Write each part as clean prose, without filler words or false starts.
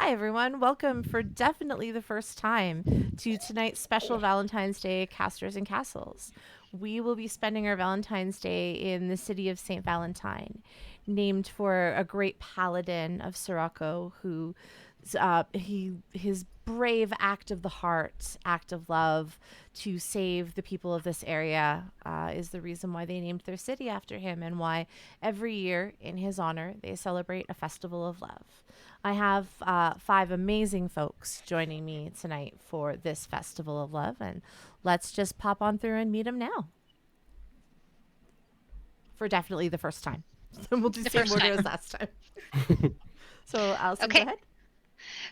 Hi, everyone. Welcome for definitely the first time to tonight's special Valentine's Day Casters and Castles. We will be spending our Valentine's Day in the city of St. Valentine, named for a great paladin of Sirocco who his brave act of the heart, act of love to save the people of this area is the reason why they named their city after him and why every year in his honor they celebrate a festival of love. I have five amazing folks joining me tonight for this festival of love, and let's just pop on through and meet them now. For definitely the first time. So we'll do the same order as last time. So, Allison, go Okay. ahead.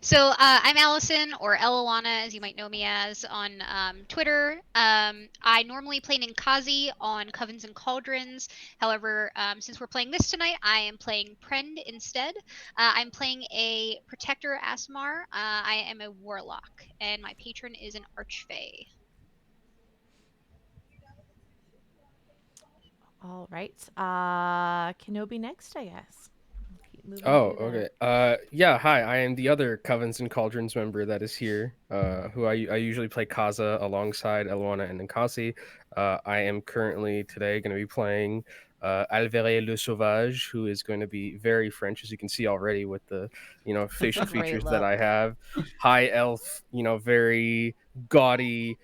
So I'm Allison, or Eloana, as you might know me as on Twitter. I normally play Ninkazi on Covens and Cauldrons. However, since we're playing this tonight, I am playing Prend instead. I'm playing a Protector Asmar. I am a Warlock, and my patron is an Archfey. All right. Kenobi next, I guess. Keep moving Oh, through there. okay. Yeah, hi. I am the other Covens and Cauldrons member that is here. Who I usually play Kaza alongside Elwana and Nkasi. I am currently today going to be playing Alvere Le Sauvage, who is going to be very French, as you can see already with the That's a facial great features that look. I have. High elf, very gaudy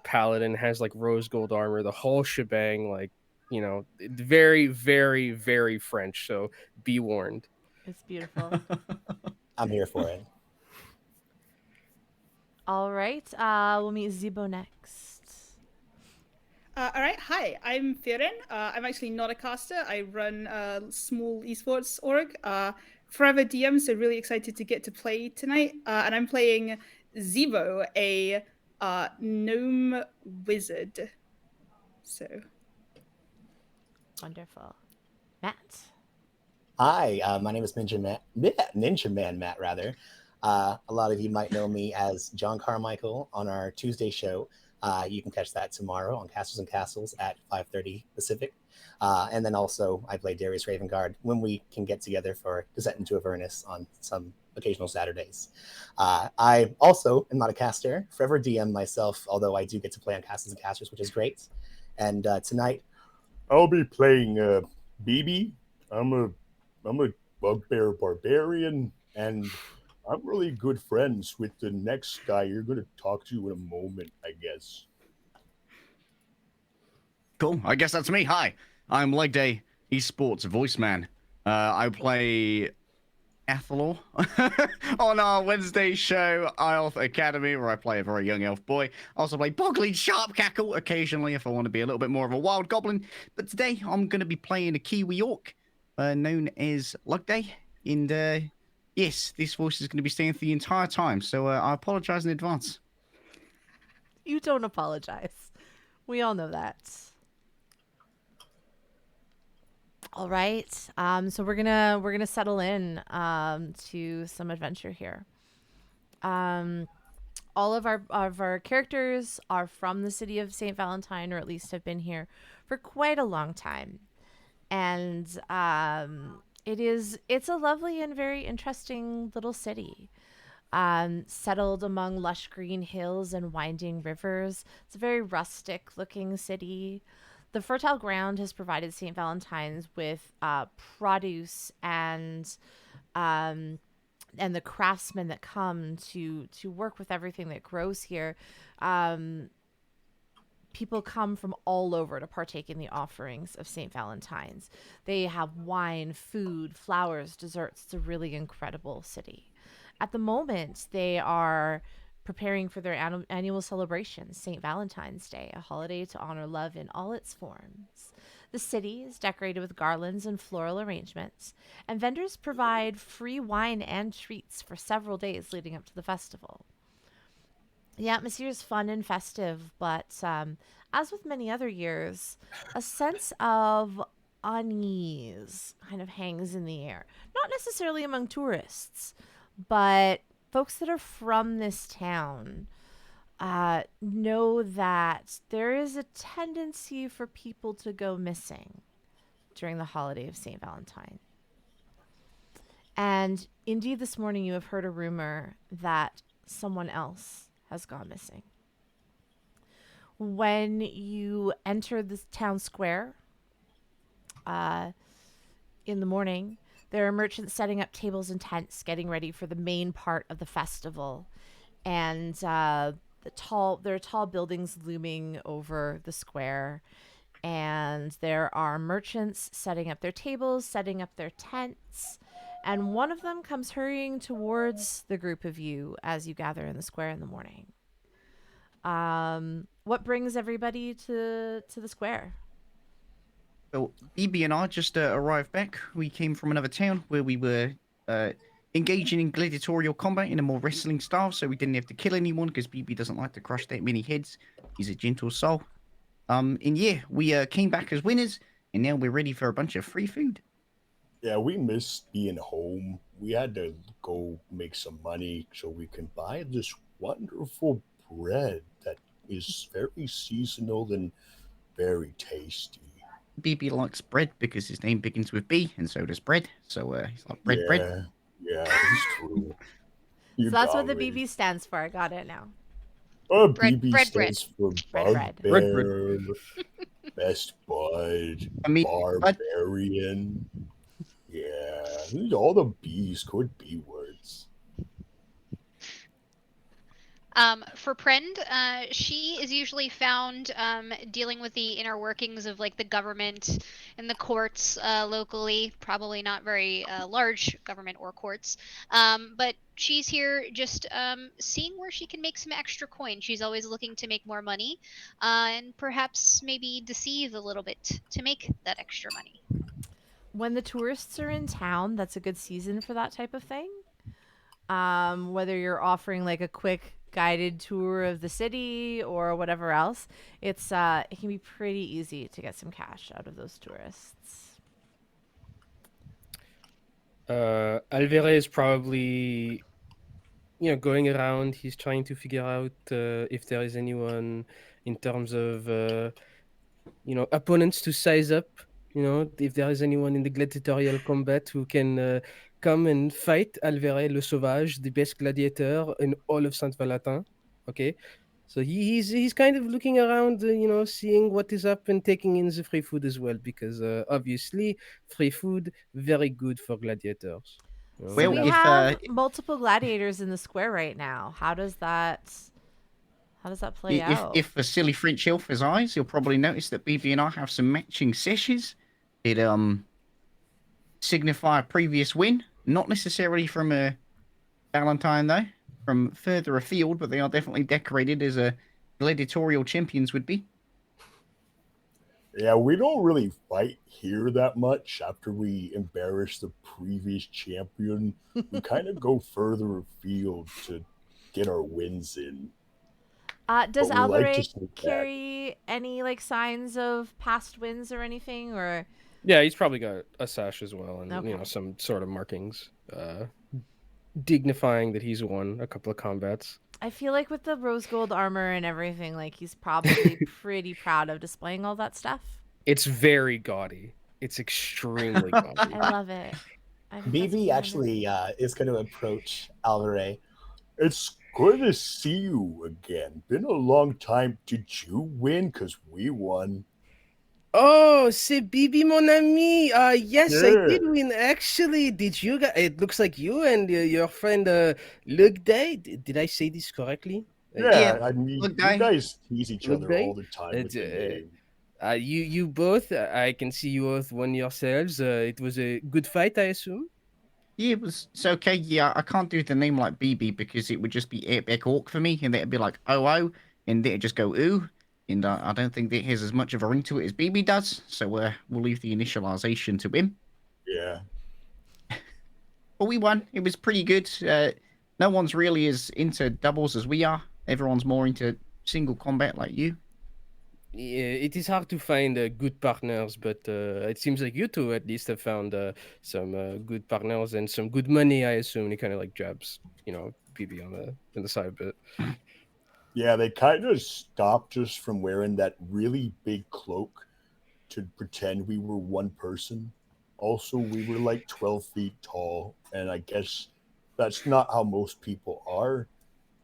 paladin, has like rose gold armor, the whole shebang. Like very, very, very French. So be warned. It's beautiful. I'm here for it. All right. We'll meet Zibo next. All right, hi, I'm Firen. I'm actually not a caster. I run a small esports org. Forever DM, so really excited to get to play tonight. And I'm playing Zebo, a gnome wizard. So, Wonderful. Matt. Hi, my name is Ninja Man Matt, rather. A lot of you might know me as John Carmichael on our Tuesday show. You can catch that tomorrow on Casters and Castles at 5:30 Pacific. And then also, I play Darius Ravengard when we can get together for Descent into Avernus on some occasional Saturdays. I also am not a caster, forever DM myself, although I do get to play on Casters and Casters, which is great. And tonight, I'll be playing BB. I'm a bugbear barbarian, and I'm really good friends with the next guy you're going to talk to in a moment, I guess. Cool. I guess that's me. Hi, I'm Leg Day Esports Voice Man. I play Athalor on our Wednesday show, Elf Academy, where I play a very young elf boy. I also play Boggly Sharpcackle occasionally if I want to be a little bit more of a wild goblin. But today I'm going to be playing a Kiwi Orc, known as Lug Day. And yes, this voice is going to be staying for the entire time, so I apologize in advance. You don't apologize. We all know that. All right. So we're gonna settle in to some adventure here. All of our characters are from the city of St. Valentine, or at least have been here for quite a long time, and it's a lovely and very interesting little city. Settled among lush green hills and winding rivers. It's a very rustic looking city. The fertile ground has provided St. Valentine's with produce and the craftsmen that come to work with everything that grows here. People come from all over to partake in the offerings of St. Valentine's. They have wine, food, flowers, desserts. It's a really incredible city. At the moment, they are preparing for their annual celebration, St. Valentine's Day, a holiday to honor love in all its forms. The city is decorated with garlands and floral arrangements, and vendors provide free wine and treats for several days leading up to the festival. The atmosphere is fun and festive, but as with many other years, a sense of unease kind of hangs in the air. Not necessarily among tourists, but folks that are from this town know that there is a tendency for people to go missing during the holiday of St. Valentine. And indeed, this morning you have heard a rumor that someone else has gone missing. When you enter the town square in the morning, there are merchants setting up tables and tents, getting ready for the main part of the festival. And there are tall buildings looming over the square. And there are merchants setting up their tables, setting up their tents. And one of them comes hurrying towards the group of you as you gather in the square in the morning. What brings everybody to the square? Well, BB and I just arrived back. We came from another town where we were engaging in gladiatorial combat in a more wrestling style, so we didn't have to kill anyone because BB doesn't like to crush that many heads. He's a gentle soul. And yeah, we came back as winners, and now we're ready for a bunch of free food. Yeah, we missed being home. We had to go make some money so we can buy this wonderful bread that is very seasonal and very tasty. BB likes bread because his name begins with B, and so does bread. So he's like bread, yeah, bread. Yeah, it's true. So that's what the BB stands for. I got it now. BB bread. stands for Bread. Bugbear, Best Bud, I mean, Barbarian. Yeah, all the B's could be words. For Prend, she is usually found dealing with the inner workings of like the government and the courts locally. Probably not very large government or courts, but she's here just seeing where she can make some extra coin. She's always looking to make more money, and perhaps maybe deceive a little bit to make that extra money. When the tourists are in town, that's a good season for that type of thing. Whether you're offering like a quick guided tour of the city or whatever else, it can be pretty easy to get some cash out of those tourists. Alvere is probably, going around. He's trying to figure out if there is anyone in terms of, opponents to size up. If there is anyone in the gladiatorial combat who can come and fight Alvere le Sauvage, the best gladiator in all of Saint Valentin. Okay, so he's kind of looking around, seeing what is up and taking in the free food as well, because obviously free food very good for gladiators. So Well, we if have multiple gladiators in the square right now. How does that play out? if a silly French elf has eyes, he'll probably notice that BB and I have some matching sashes. It signify a previous win, not necessarily from a Valentine though, from further afield, but they are definitely decorated as a gladiatorial champions would be. Yeah, we don't really fight here that much. After we embarrass the previous champion, we kind of go further afield to get our wins in. Does But we like to Alvare stay back. carry any like signs of past wins or anything, or? Yeah, he's probably got a sash as well, and Okay. some sort of markings, dignifying that he's won a couple of combats. I feel like with the rose gold armor and everything, like he's probably pretty proud of displaying all that stuff. It's very gaudy. It's extremely gaudy. I love it. I think that's BB wonderful. actually is going to approach Alvare. It's good to see you again. Been a long time. Did you win? Because we won. Oh, c'est Bibi, mon ami. Yes, I did Yeah. win. Actually, did you guys? It looks like you and your friend Luke Day. Did I say this correctly? Yeah, I mean, Look, you guy. guys tease each Look, other guy. all the time with the name. You both. I can see you both won yourselves. It was a good fight, I assume. Yeah, it's okay. Yeah, I can't do the name like BB because it would just be Epic Orc for me, and that'd be like oh, and it'd just go ooh. And I don't think that has as much of a ring to it as BB does, so we'll leave the initialization to him. Yeah. But we won. It was pretty good. No one's really as into doubles as we are. Everyone's more into single combat like you. Yeah, it is hard to find good partners, but it seems like you two at least have found some good partners and some good money. I assume. He kind of like jabs, BB on the side a bit. Yeah, they kind of stopped us from wearing that really big cloak to pretend we were one person. Also, we were like 12 feet tall, and I guess that's not how most people are.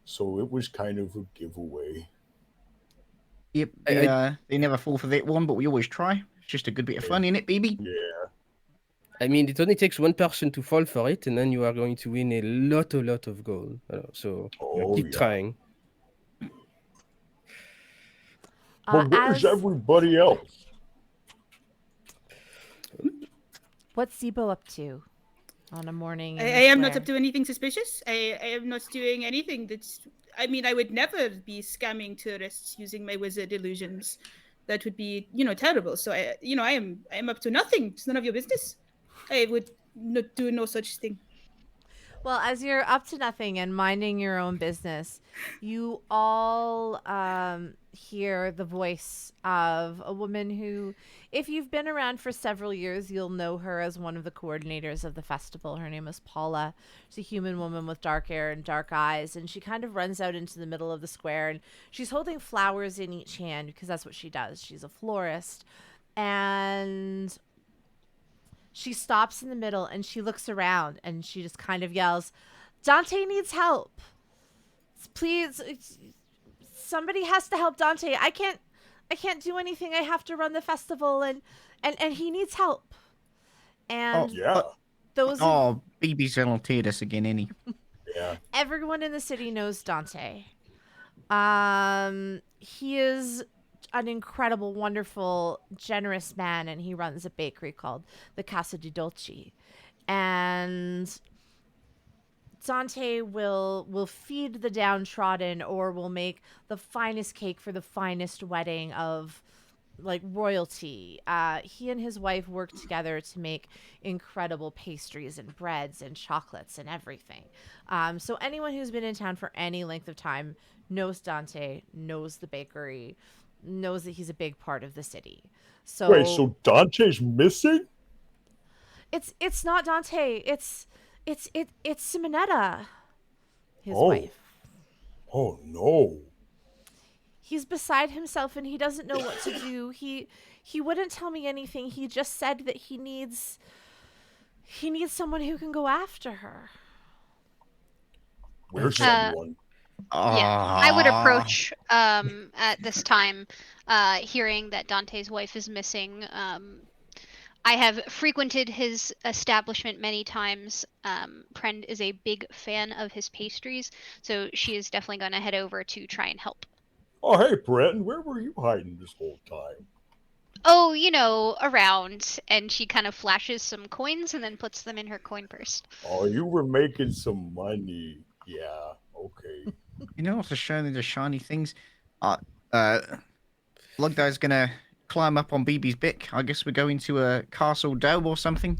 So it was kind of a giveaway. Yep, they never fall for that one, but we always try. It's just a good bit of fun, isn't it, BB? Yeah. I mean, it only takes one person to fall for it, and then you are going to win a lot of gold. So Oh, keep yeah. trying. But where's everybody else? What's Zebo up to on a morning? I in the am not square? up to anything suspicious. I am not doing anything that's. I mean, I would never be scamming tourists using my wizard illusions. That would be, terrible. So I am up to nothing. It's none of your business. I would not do no such thing. Well, as you're up to nothing and minding your own business, you all hear the voice of a woman who, if you've been around for several years, you'll know her as one of the coordinators of the festival. Her name is Paula. She's a human woman with dark hair and dark eyes, and she kind of runs out into the middle of the square, and she's holding flowers in each hand because that's what she does. She's a florist. And she stops in the middle and she looks around and she just kind of yells, Dante needs help. Please, somebody has to help Dante. I can't do anything. I have to run the festival and he needs help. And Yeah. BB's volunteered us again, any. Yeah. Everyone in the city knows Dante. He is an incredible, wonderful, generous man, and he runs a bakery called the Casa di Dolci. And Dante will feed the downtrodden or will make the finest cake for the finest wedding of like royalty. He and his wife work together to make incredible pastries and breads and chocolates and everything. So anyone who's been in town for any length of time knows Dante, knows the bakery, knows that he's a big part of the city. So Wait, so Dante's missing? it's not Dante. It's Simonetta, his Oh. wife. Oh no. He's beside himself and he doesn't know what to do. He wouldn't tell me anything. He just said that he needs someone who can go after her. Where's someone? Yeah, I would approach at this time, hearing that Dante's wife is missing. I have frequented his establishment many times. Prend is a big fan of his pastries, so she is definitely going to head over to try and help. Oh, hey, Brenton, where were you hiding this whole time? Oh, around. And she kind of flashes some coins and then puts them in her coin purse. Oh, you were making some money. Yeah, okay. You know what's showing the shiny things? Lugdai's gonna climb up on BB's bick. I guess we're going to a castle dome or something.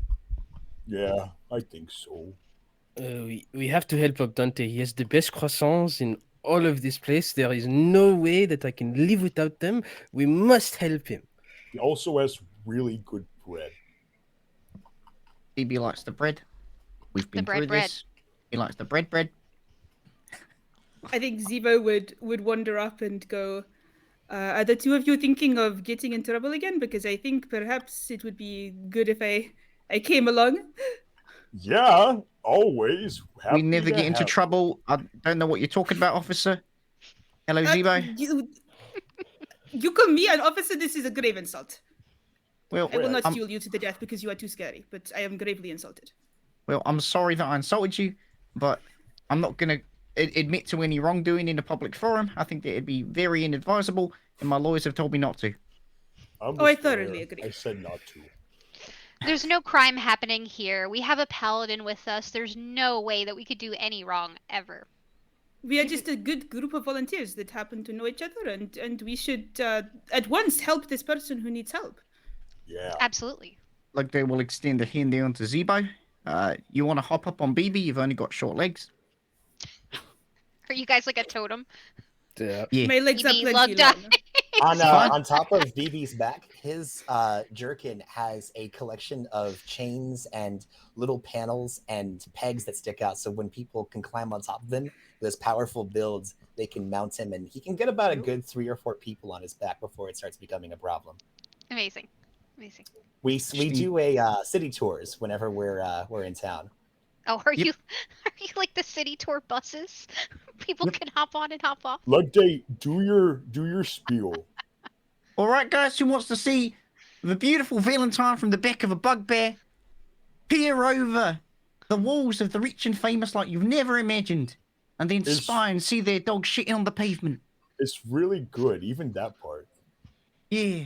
Yeah, I think so. We have to help up Dante. He has the best croissants in all of this place. There is no way that I can live without them. We must help him. He also has really good bread. BB likes the bread. We've been through bread. this. He likes the bread. I think Zivo would wander up and go, are the two of you thinking of getting in trouble again? Because I think perhaps it would be good if I came along. Yeah, always. We never get into trouble. I don't know what you're talking about, officer. Hello, Zivo. You call me an officer? This is a grave insult. Well, I will not duel you to the death because you are too scary, but I am gravely insulted. Well, I'm sorry that I insulted you, but I'm not going to admit to any wrongdoing in a public forum. I think that it'd be very inadvisable, and my lawyers have told me not to. I thoroughly agree. I said not to. There's no crime happening here. We have a paladin with us. There's no way that we could do any wrong ever. We are just a good group of volunteers that happen to know each other, and we should at once help this person who needs help. Yeah. Absolutely. Like they will extend a hand down to Zebo. You want to hop up on BB? You've only got short legs. Are you guys like a totem? Yeah. My legs are BB plenty loved long. On top of BB's back, his jerkin has a collection of chains and little panels and pegs that stick out. So when people can climb on top of them, those powerful builds, they can mount him, and he can get about a good 3 or 4 people on his back before it starts becoming a problem. Amazing. Amazing. We do a city tours whenever we're in town. Oh, are you like the city tour buses? People can hop on and hop off. Lugday, do your spiel. All right, guys, who wants to see the beautiful Valentine from the back of a bugbear? Peer over the walls of the rich and famous like you've never imagined, and then spy and see their dog shitting on the pavement. It's really good, even that part. Yeah.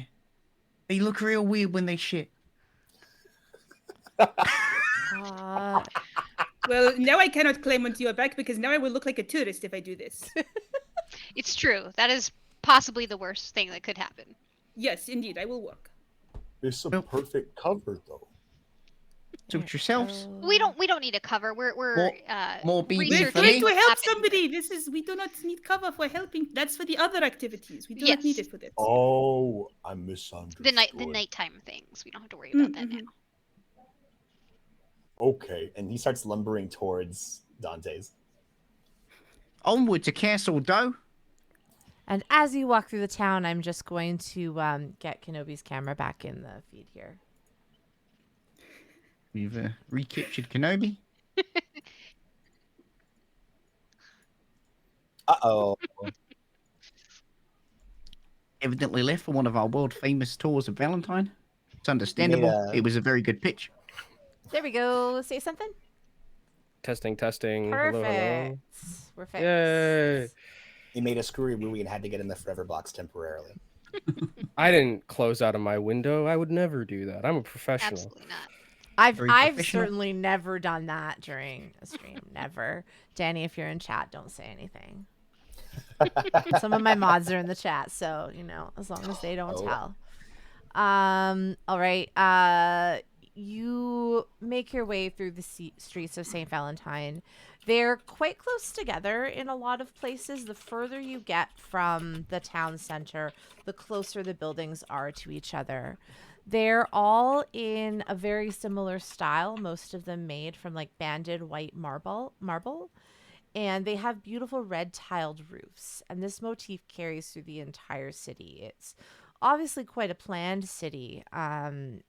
They look real weird when they shit. Well, now I cannot claim onto your back because now I will look like a tourist if I do this. It's true. That is possibly the worst thing that could happen. Yes, indeed, I will work. It's a perfect cover, though. Suit yourselves. We don't need a cover. We're more BB We're for trying me. to help somebody. We do not need cover for helping. That's for the other activities. We do not need it for this. Oh, I misunderstood. The nighttime things. We don't have to worry about that now. Okay, and he starts lumbering towards Dante's. Onward to Castle Doe. And as you walk through the town, I'm just going to get Kenobi's camera back in the feed here. We've recaptured Kenobi. Uh-oh. Evidently left for one of our world famous tours of Valentine. It's understandable. It was a very good pitch. There we go. Say something. Testing. Perfect. Hello. We're fixed. Yay. He made a screwy-wooey and had to get in the forever box temporarily. I didn't close out of my window. I would never do that. I'm a professional. Absolutely not. I've certainly never done that during a stream. Never. Danny, if you're in chat, don't say anything. Some of my mods are in the chat, so as long as they don't tell. All right. You make your way through the streets of St. Valentine. They're quite close together in a lot of places. The further you get from the town center, the closer the buildings are to each other. They're all in a very similar style, most of them made from like banded white marble, and they have beautiful red tiled roofs. And this motif carries through the entire city. It's obviously quite a planned city, and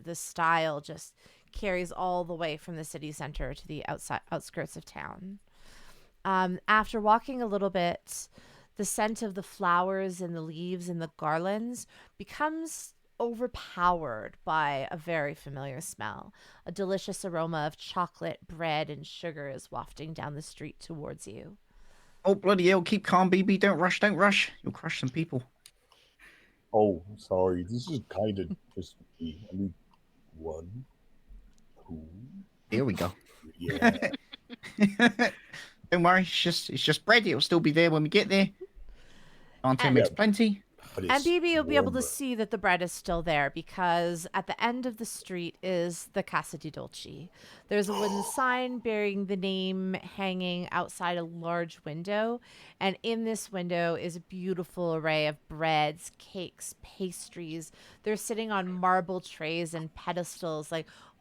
the style just carries all the way from the city center to the outskirts of town. After walking a little bit, the scent of the flowers and the leaves and the garlands becomes overpowered by a very familiar smell. A delicious aroma of chocolate, bread, and sugar is wafting down the street towards you. Oh, bloody hell. Keep calm, BB. Don't rush. You'll crush some people. Oh, sorry. This is kind of just me. I mean, 1, 2. Here we go. Yeah. Don't worry. It's just bread. It'll still be there when we get there. Dante makes plenty. And BB, you'll be able to see that the bread is still there because at the end of the street is the Casa di Dolci. There's a wooden sign bearing the name hanging outside a large window. And in this window is a beautiful array of breads, cakes, pastries. They're sitting on marble trays and pedestals.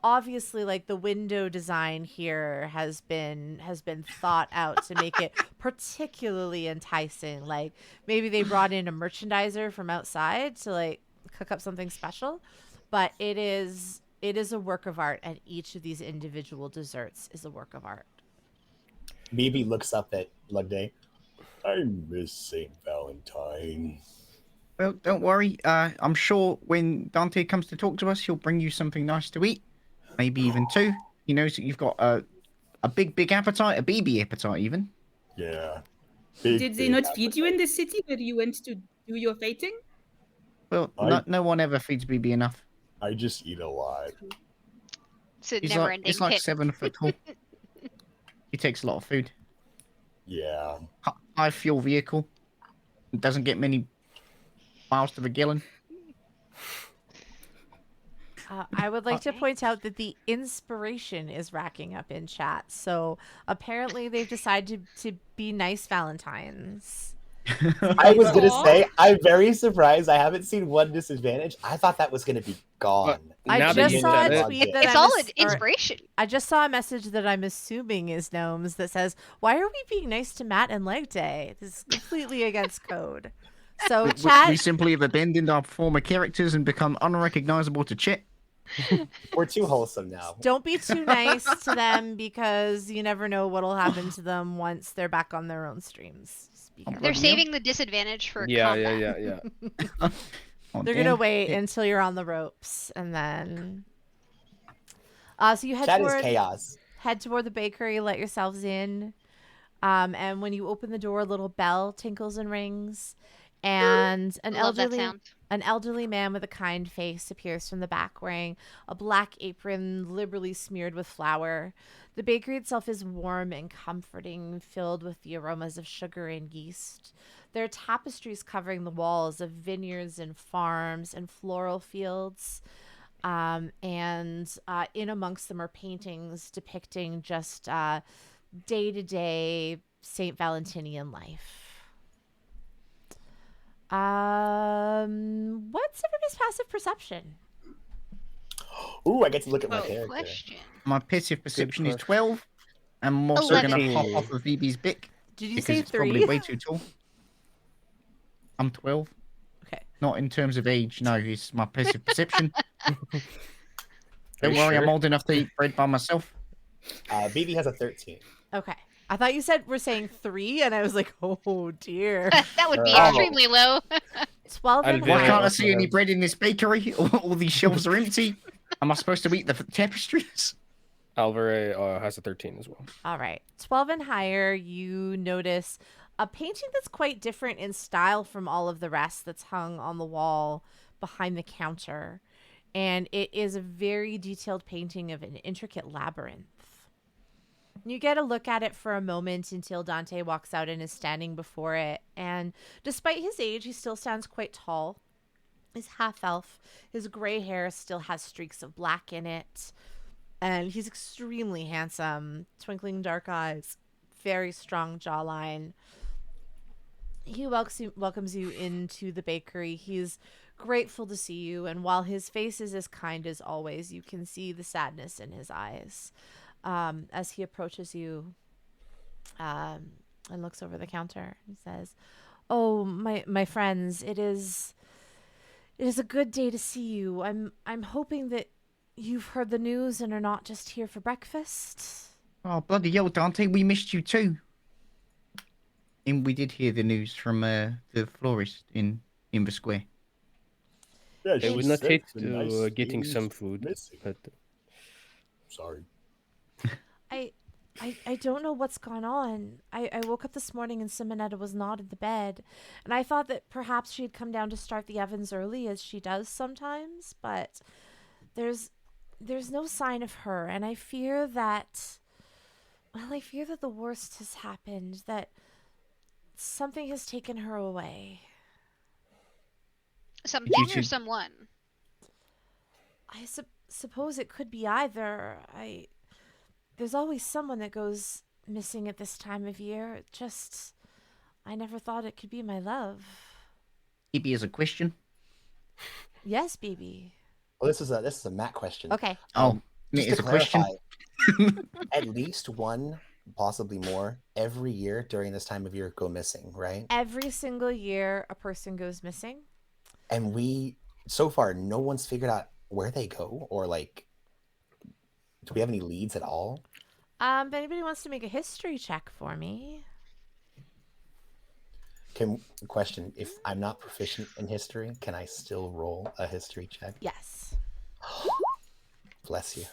Obviously, the window design here has been thought out to make it particularly enticing. Maybe they brought in a merchandiser from outside to cook up something special, but it is a work of art, and each of these individual desserts is a work of art. BB looks up at Lugday. I miss St. Valentine. Well, don't worry. I'm sure when Dante comes to talk to us, he'll bring you something nice to eat. Maybe even 2. He knows that you've got a big appetite, a BB appetite even. Yeah. Did they not feed you in the city where you went to do your fighting? Well, no one ever feeds BB enough. I just eat a lot. It's a never-ending He's like hit. 7 foot tall. He takes a lot of food. Yeah. High fuel vehicle. Doesn't get many miles to the gallon. I would like to point out that the inspiration is racking up in chat. So apparently they've decided to be nice Valentines. I was going to say, I'm very surprised. I haven't seen one disadvantage. I thought that was going to be gone. I just saw a tweet that it's all an inspiration. I just saw a message that I'm assuming is Gnomes that says, "Why are we being nice to Matt and Leg Day? This is completely against code." So We chat, simply have abandoned our former characters and become unrecognizable to chat. We're too wholesome now. don't be too nice to them because you never know what'll happen to them once they're back on their own streams. Just be Oh, careful. They're bloody hell. saving the disadvantage for Yeah, combat. yeah. Oh, They're damn. gonna wait until you're on the ropes, and then. So you Chat is chaos. head toward the bakery, let yourselves in, and when you open the door, a little bell tinkles and rings, and Love that sound. an elderly man with a kind face appears from the back, wearing a black apron liberally smeared with flour. The bakery itself is warm and comforting, filled with the aromas of sugar and yeast. There are tapestries covering the walls of vineyards and farms and floral fields. And in amongst them are paintings depicting just day-to-day St. Valentinian life. What's everybody's passive perception? Ooh, I get to look at my Oh, character. Question. My passive perception is question. 12. I'm also going to 11. hop off of VB's bick Did you because say it's probably 3? way too tall. I'm 12. Okay. Not in terms of age, no, it's my passive perception. Are Don't you worry, I'm sure? old enough to eat bread by myself. BB has a 13. Okay. I thought you said we're saying 3, and I was like, oh dear. That would be Oh. extremely low. 12 and I'd Why very can't I also see any have- bread in this bakery? All these shelves are empty. Am I supposed to eat the tapestries? Alvare has a 13 as well. All right. 12 and higher, you notice a painting that's quite different in style from all of the rest that's hung on the wall behind the counter. And it is a very detailed painting of an intricate labyrinth. You get a look at it for a moment until Dante walks out and is standing before it. And despite his age, he still stands quite tall. He's half elf. His gray hair still has streaks of black in it. And he's extremely handsome, twinkling dark eyes, very strong jawline. He welcomes you into the bakery. He's grateful to see you, and while his face is as kind as always, you can see the sadness in his eyes as he approaches you and looks over the counter. He says, "Oh, my friends, it is a good day to see you. I'm hoping that you've heard the news and are not just here for breakfast." Oh, bloody hell, Dante, we missed you too. And we did hear the news from the florist in the square. Yeah, I she would not said hate the nice getting things some food. missing. But Sorry. I don't know what's gone on. I woke up this morning and Simonetta was not in the bed, and I thought that perhaps she had come down to start the ovens early, as she does sometimes, but there's no sign of her, and I fear that the worst has happened, that something has taken her away. Something or should- someone. I suppose it could be either. There's always someone that goes missing at this time of year. I never thought it could be my love. Maybe as a question. Yes, baby. Well, this is a Matt question. Okay. Oh, Just as to a question. clarify, at least one, possibly more, every year during this time of year go missing, right? Every single year, a person goes missing. And so far, no one's figured out where they go, or like, do we have any leads at all? If anybody wants to make a history check for me. Question: if I'm not proficient in history, can I still roll a history check? Yes. Bless you.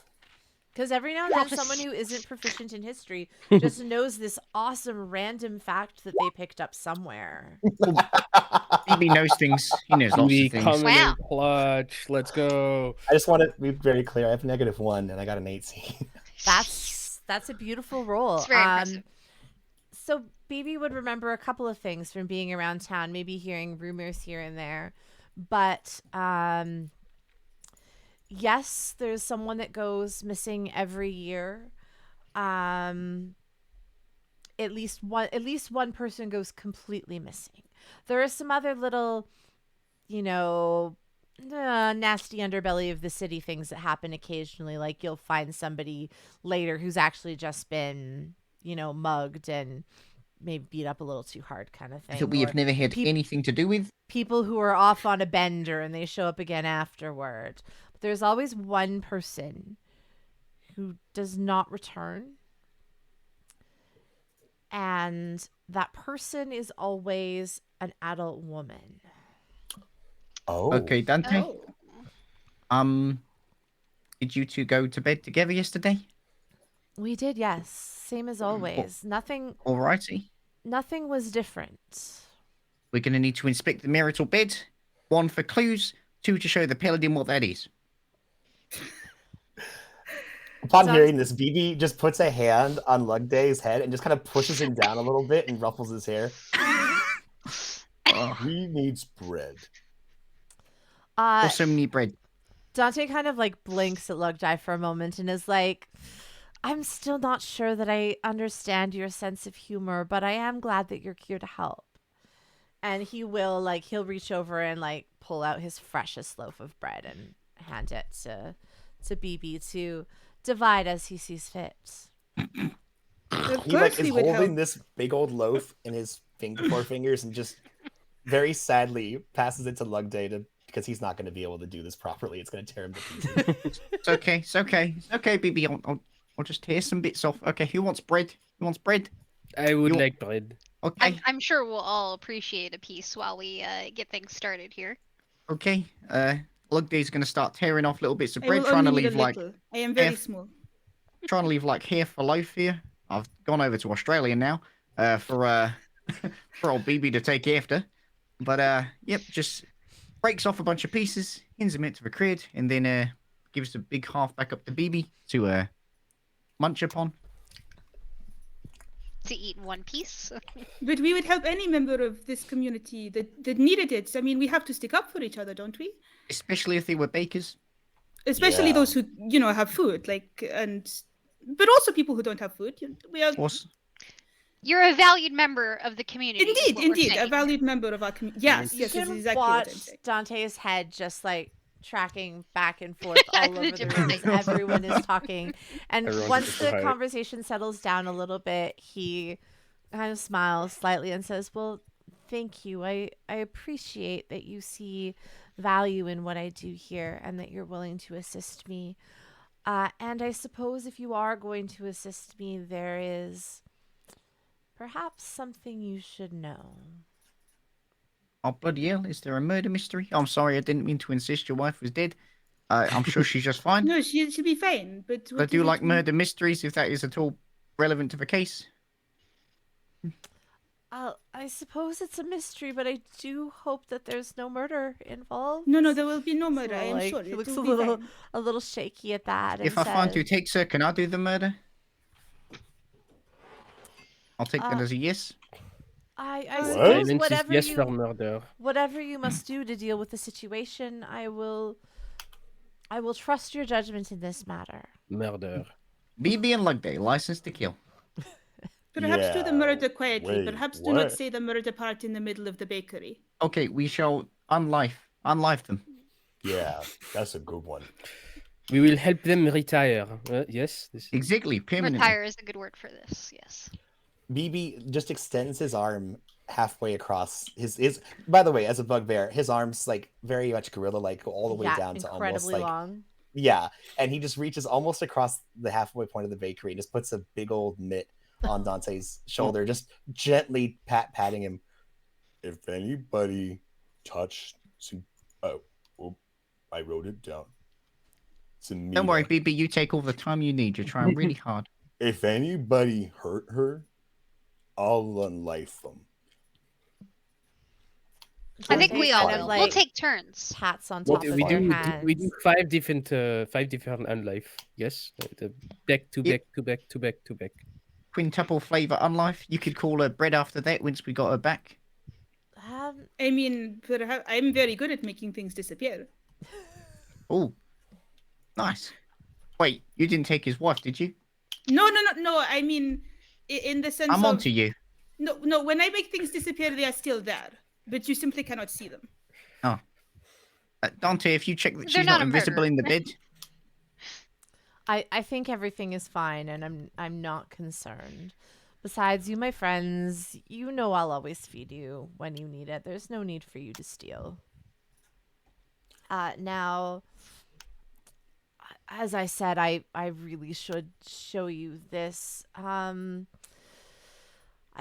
Because every now and then, someone who isn't proficient in history just knows this awesome random fact that they picked up somewhere. Maybe knows things. He knows lots we of things. coming Wow. in clutch. Let's go. I just want to be very clear. I have -1, and I got an 18. That's a beautiful roll. It's very impressive. So Baby would remember a couple of things from being around town, maybe hearing rumors here and there. But yes, there's someone that goes missing every year. At least one person goes completely missing. There are some other little, nasty underbelly of the city things that happen occasionally. Like you'll find somebody later who's actually just been, mugged and maybe beat up a little too hard kind of thing. That we have or never had anything to do with. people who are off on a bender and they show up again afterward. But there's always one person who does not return. And that person is always an adult woman. Oh. Okay, Dante. Oh. Did you two go to bed together yesterday? We did, yes. Same as always. Nothing Alrighty. was different. We're going to need to inspect the marital bed. 1 for clues, 2 to show the paladin what that is. Upon Sounds- hearing this, BB just puts a hand on Lugday's head and just kind of pushes him down a little bit and ruffles his hair. He needs bread. Also need bread. Dante kind of like blinks at Lugdai for a moment and is like, I'm still not sure that I understand your sense of humor, but I am glad that you're here to help. And he'll reach over and like pull out his freshest loaf of bread and hand it to BB to divide as he sees fit. Of He course is we would holding help. this big old loaf in his four fingers and just very sadly passes it to Lugday because he's not going to be able to do this properly. It's going to tear him to pieces. It's okay, BB. I'll just tear some bits off. Okay, who wants bread? Who wants bread? I would You- like bread. Okay, I'm sure we'll all appreciate a piece while we get things started here. okay. Lugday's going to start tearing off little bits of I bread, will trying to only need leave a like little. I am very half- small. half a loaf here. I've gone over to Australia now for old BB to take after. But yep, just breaks off a bunch of pieces, hands them into the crate, and then gives the big half back up to BB to munch upon. To eat in one piece. But we would help any member of this community that needed it. I mean, we have to stick up for each other, don't we? Especially if they were bakers. Especially Yeah. those who, have food, but also people who don't have food. We are What's You're a valued member of the community. is what we're indeed, a saying. valued member of our community. Yes, You yes, this can is exactly what I'm watch saying. Dante's head just like tracking back and forth all The over the different room as everyone is talking. And Everyone's once just the quiet. conversation settles down a little bit, he kind of smiles slightly and says, well, thank you. I appreciate that you see value in what I do here and that you're willing to assist me. And I suppose if you are going to assist me, there is perhaps something you should know. Oh, bloody hell, is there a murder mystery? I'm sorry, I didn't mean to insist your wife was dead. I'm sure she's just fine. No, she'll be fine. But I what do is it like we- murder mysteries, if that is at all relevant to the case. I suppose it's a mystery, but I do hope that there's no murder involved. No, there will be no So, murder. I am like, sure. he It looks will a be little, fine. a little shaky at that. If and I find who says, takes her, can I do the murder? I'll take that Uh, as a yes. I What? suppose Silence is whatever yes for you murder. whatever you must do to deal with the situation, I will trust your judgment in this matter. Murder. BB and Lugday, license to kill. Perhaps do the Yeah, murder quietly. wait, Perhaps do not what? say the murder part in the middle of the bakery. Okay, we shall unlife them. Yeah, that's a good one. We will help them retire. Yes. This is... Exactly, permanently. Retire is a good word for this. Yes. BB just extends his arm halfway across his. By the way, as a bugbear, his arms like very much gorilla-like, go all the way Yeah, down to almost incredibly like long. yeah, and he just reaches almost across the halfway point of the bakery and just puts a big old mitt on Dante's shoulder, just gently patting him. If anybody touched, oh, I wrote it down. Don't worry, BB, you take all the time you need. You're trying really hard. If anybody hurt her, I'll unlife them. I think Dante we kind all of, will. like, we'll take turns. Pats on What top of we their do? hands. We do five different unlife. Yes. The back to Yep. back to back to back to back. Quintuple flavor unlife. You could call her bread after that once we got her back. I mean, perhaps I'm very good at making things disappear. Oh, nice. Wait, you didn't take his wife, did you? No. I mean, in the sense I'm of onto you. no. When I make things disappear, they are still there, but you simply cannot see them. Dante, if you check that They're she's not not a invisible murderer. in the bed. I think everything is fine, and I'm not concerned. Besides, you, my friends, you know I'll always feed you when you need it. There's no need for you to steal. Now, as I said, I really should show you this. I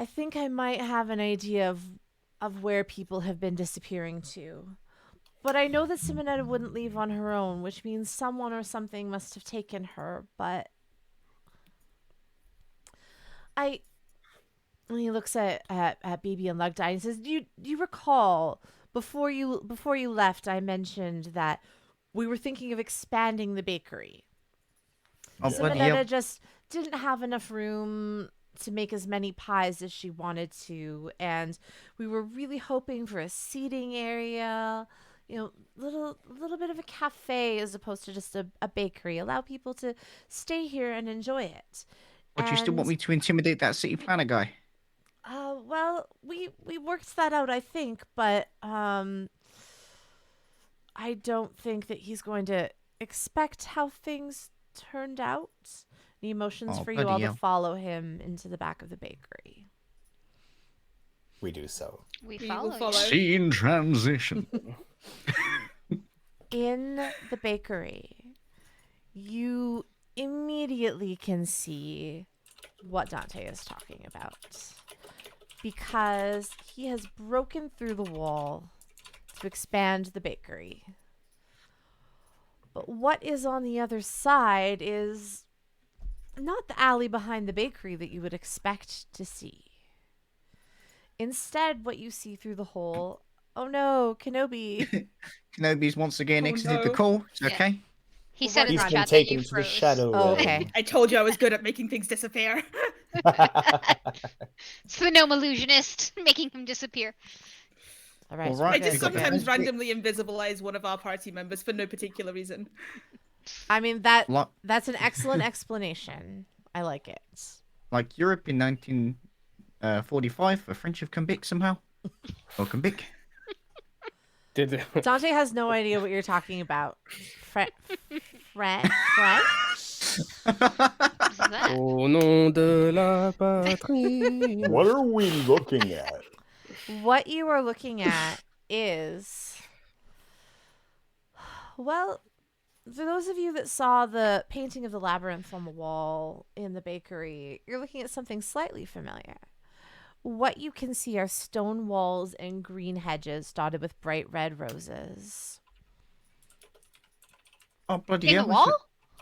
think I might have an idea of where people have been disappearing to. But I know that Simonetta wouldn't leave on her own, which means someone or something must have taken her, but I and he looks at BB and Lugdie and says, Do you recall before you left I mentioned that we were thinking of expanding the bakery. Oh, Yeah. bloody hell. Simonetta just didn't have enough room to make as many pies as she wanted to, and we were really hoping for a seating area, little bit of a cafe as opposed to just a bakery. Allow people to stay here and enjoy it. Or do you still want me to intimidate that city planner guy? Well, we worked that out, I think, but I don't think that he's going to expect how things turned out. The emotions Oh, for you all bloody to hell. follow him into the back of the bakery. We do so. We We follow. will you. follow. Scene transition. In the bakery, you immediately can see what Dante is talking about. Because he has broken through the wall to expand the bakery. But what is on the other side is not the alley behind the bakery that you would expect to see. Instead, what you see through the hole, oh no, Kenobi. Kenobi's once again Oh, exited the no. call. It's Yeah. okay. He Well, said what in He's the been chat that you taken to the froze. shadow Oh, realm. okay. I told you I was good at making things disappear. It's the gnome illusionist making him disappear. All right. All so right, I we're just good, we're good. sometimes randomly invisibilize one of our party members for no particular reason. I mean, Like, that's an excellent explanation. I like it. like Europe in 1945, the French have come back somehow. Welcome back. Did Dante has no idea what you're talking about. French? What is that? Au nom de la patrie. What are we looking at? What you are looking at is, well, for those of you that saw the painting of the labyrinth on the wall in the bakery, you're looking at something slightly familiar. What you can see are stone walls and green hedges dotted with bright red roses. Oh, bloody In the hell. wall?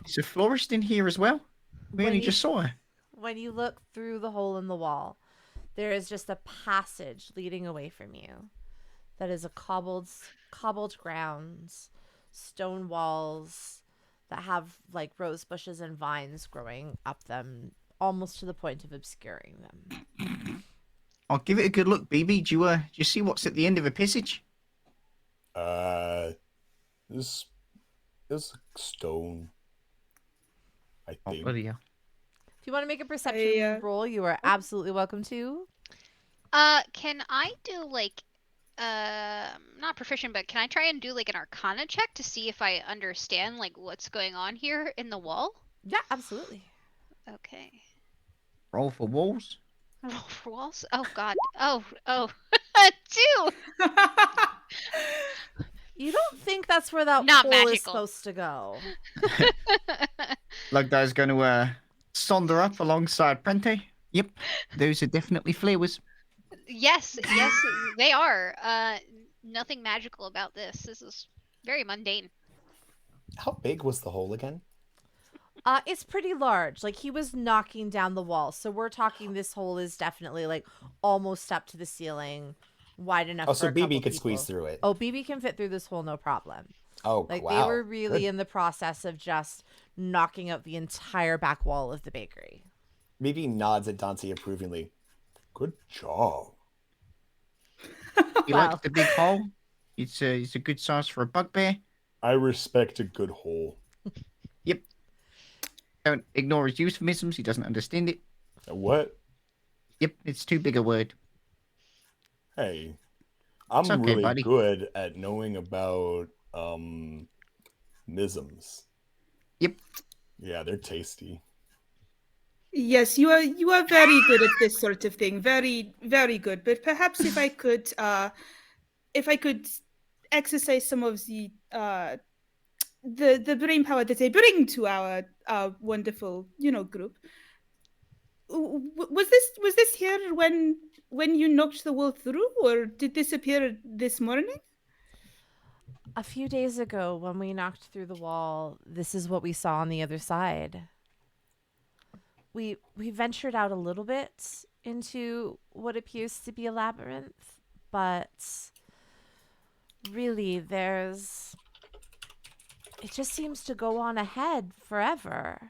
Is a florist in here as well? We When only you- just saw her. When you look through the hole in the wall, there is just a passage leading away from you. That is a cobbled grounds, stone walls that have like rose bushes and vines growing up them, almost to the point of obscuring them. I'll give it a good look, BB. Do you see what's at the end of the passage? This is stone. I Oh, think. bloody hell. If you want to make a perception roll, you are absolutely welcome to. Can I do like not proficient, but can I try and do like an arcana check to see if I understand like what's going on here in the wall? Yeah, absolutely. Okay. Roll for walls. Roll for walls? Oh god. Oh. 2! You don't think that's where that Not hole is magical. supposed to go. Lugdie's going to sonder up alongside Prente. Yep, those are definitely flowers. Yes, they are. Nothing magical about this. This is very mundane. How big was the hole again? It's pretty large. Like he was knocking down the wall. So we're talking this hole is definitely like almost up to the ceiling, wide enough Oh, for so a couple BB could people. squeeze through it. Oh, BB can fit through this hole no problem. Oh, Like wow. they were really Good. in the process of just knocking out the entire back wall of the bakery. BB nods at Dante approvingly. Good job. He Wow. likes the big hole. It's a good size for a bugbear. I respect a good hole. Yep. Don't ignore his euphemisms. He doesn't understand it. What? Yep, it's too big a word. Hey, I'm It's okay, really buddy. good at knowing about misms. Yep. Yeah, they're tasty. Yes, you are very good at this sort of thing. Very, very good. But perhaps if I could exercise some of the brain power that I bring to our wonderful, group. Was this here when you knocked the wall through, or did this appear this morning? A few days ago, when we knocked through the wall, this is what we saw on the other side. We ventured out a little bit into what appears to be a labyrinth, but really it just seems to go on ahead forever.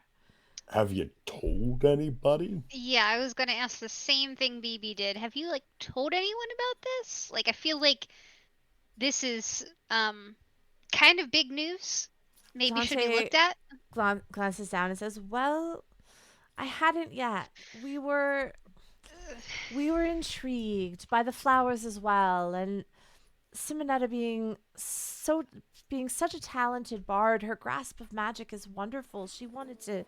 Have you told anybody? Yeah, I was gonna ask the same thing BB did. Have you told anyone about this? I feel like this is kind of big news. Maybe should be Dante looked at. glances down and says, "Well, I hadn't yet. We were intrigued by the flowers as well, and Simonetta being such a talented bard, her grasp of magic is wonderful. She wanted to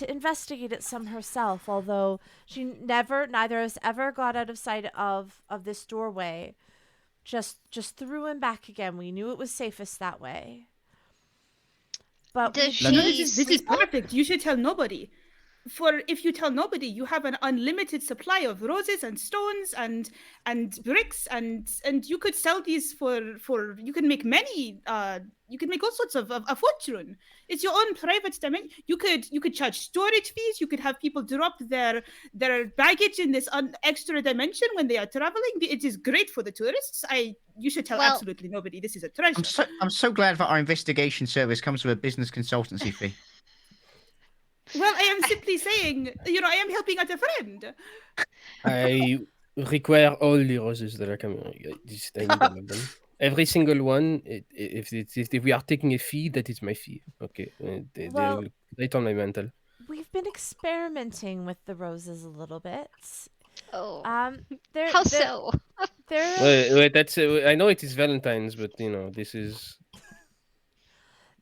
investigate it some herself, although neither of us ever got out of sight of this doorway. Just through and back again. We knew it was safest that way. But Does No, she this is sleep well? perfect. You should tell nobody. For if you tell nobody, you have an unlimited supply of roses and stones and bricks, and you could sell these for you can make you can make all sorts of a fortune. It's your own private dimension. You could charge storage fees. You could have people drop their baggage in this extra dimension when they are traveling. It is great for the tourists. You should tell Well- absolutely nobody. This is a treasure. I'm so glad that our investigation service comes with a business consultancy fee. Well, I am simply saying, I am helping out a friend. I require all the roses that are coming. Just I need all of them. Every single one. If we are taking a fee, that is my fee. Okay. They Well- look right on my mantle. we've been experimenting with the roses a little bit. Oh, They're how they're, so? They're Wait, that's. I know it is Valentine's, but this is.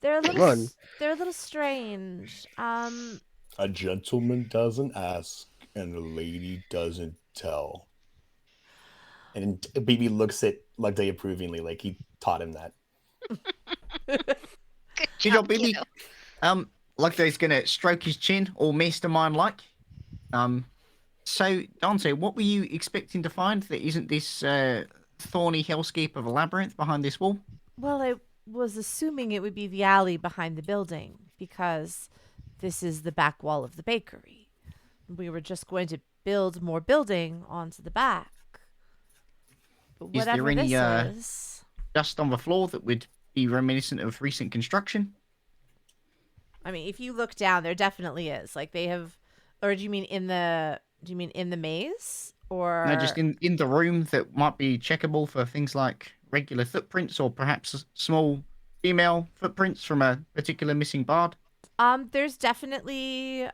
they're a Come little on. they're a little strange. A gentleman doesn't ask, and a lady doesn't tell. And BB looks at Lugday approvingly, like he taught him that. Good Good job, job, baby. kiddo. Lugday's gonna stroke his chin, all mastermind-like. So Dante, what were you expecting to find that isn't this thorny hellscape of a labyrinth behind this wall? Well, I was assuming it would be the alley behind the building because this is the back wall of the bakery. We were just going to build more building onto the back. But Is there whatever any, this is, Dust on the floor that would be reminiscent of recent construction? I mean, if you look down, there definitely is. They have, or do you mean in the maze, or No, just in the room that might be checkable for things like regular footprints or perhaps small female footprints from a particular missing bard? There's definitely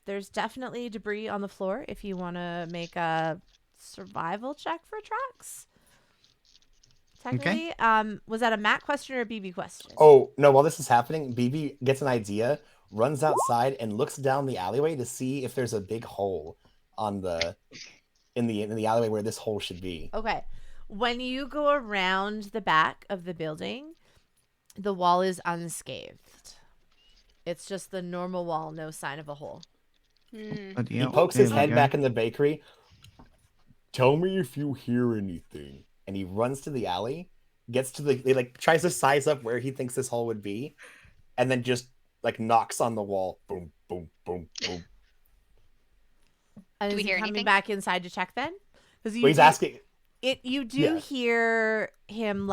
debris on the floor if you want to make a survival check for tracks. Technically, was that a Matt question or a BB question? Oh no! While this is happening, BB gets an idea, runs outside, and looks down the alleyway to see if there's a big hole in the alleyway where this hole should be. Okay. When you go around the back of the building, the wall is unscathed. It's just the normal wall, no sign of a hole. Bloody He hell, pokes his there we head go. back in the bakery, Tell me if you hear anything. and he runs to the alley, gets to tries to size up where he thinks this hole would be, and then just knocks on the wall. Boom, boom, boom, boom. And Do is we he hear coming anything? back inside to check then? Because Well, he's asking. You do Yeah. hear him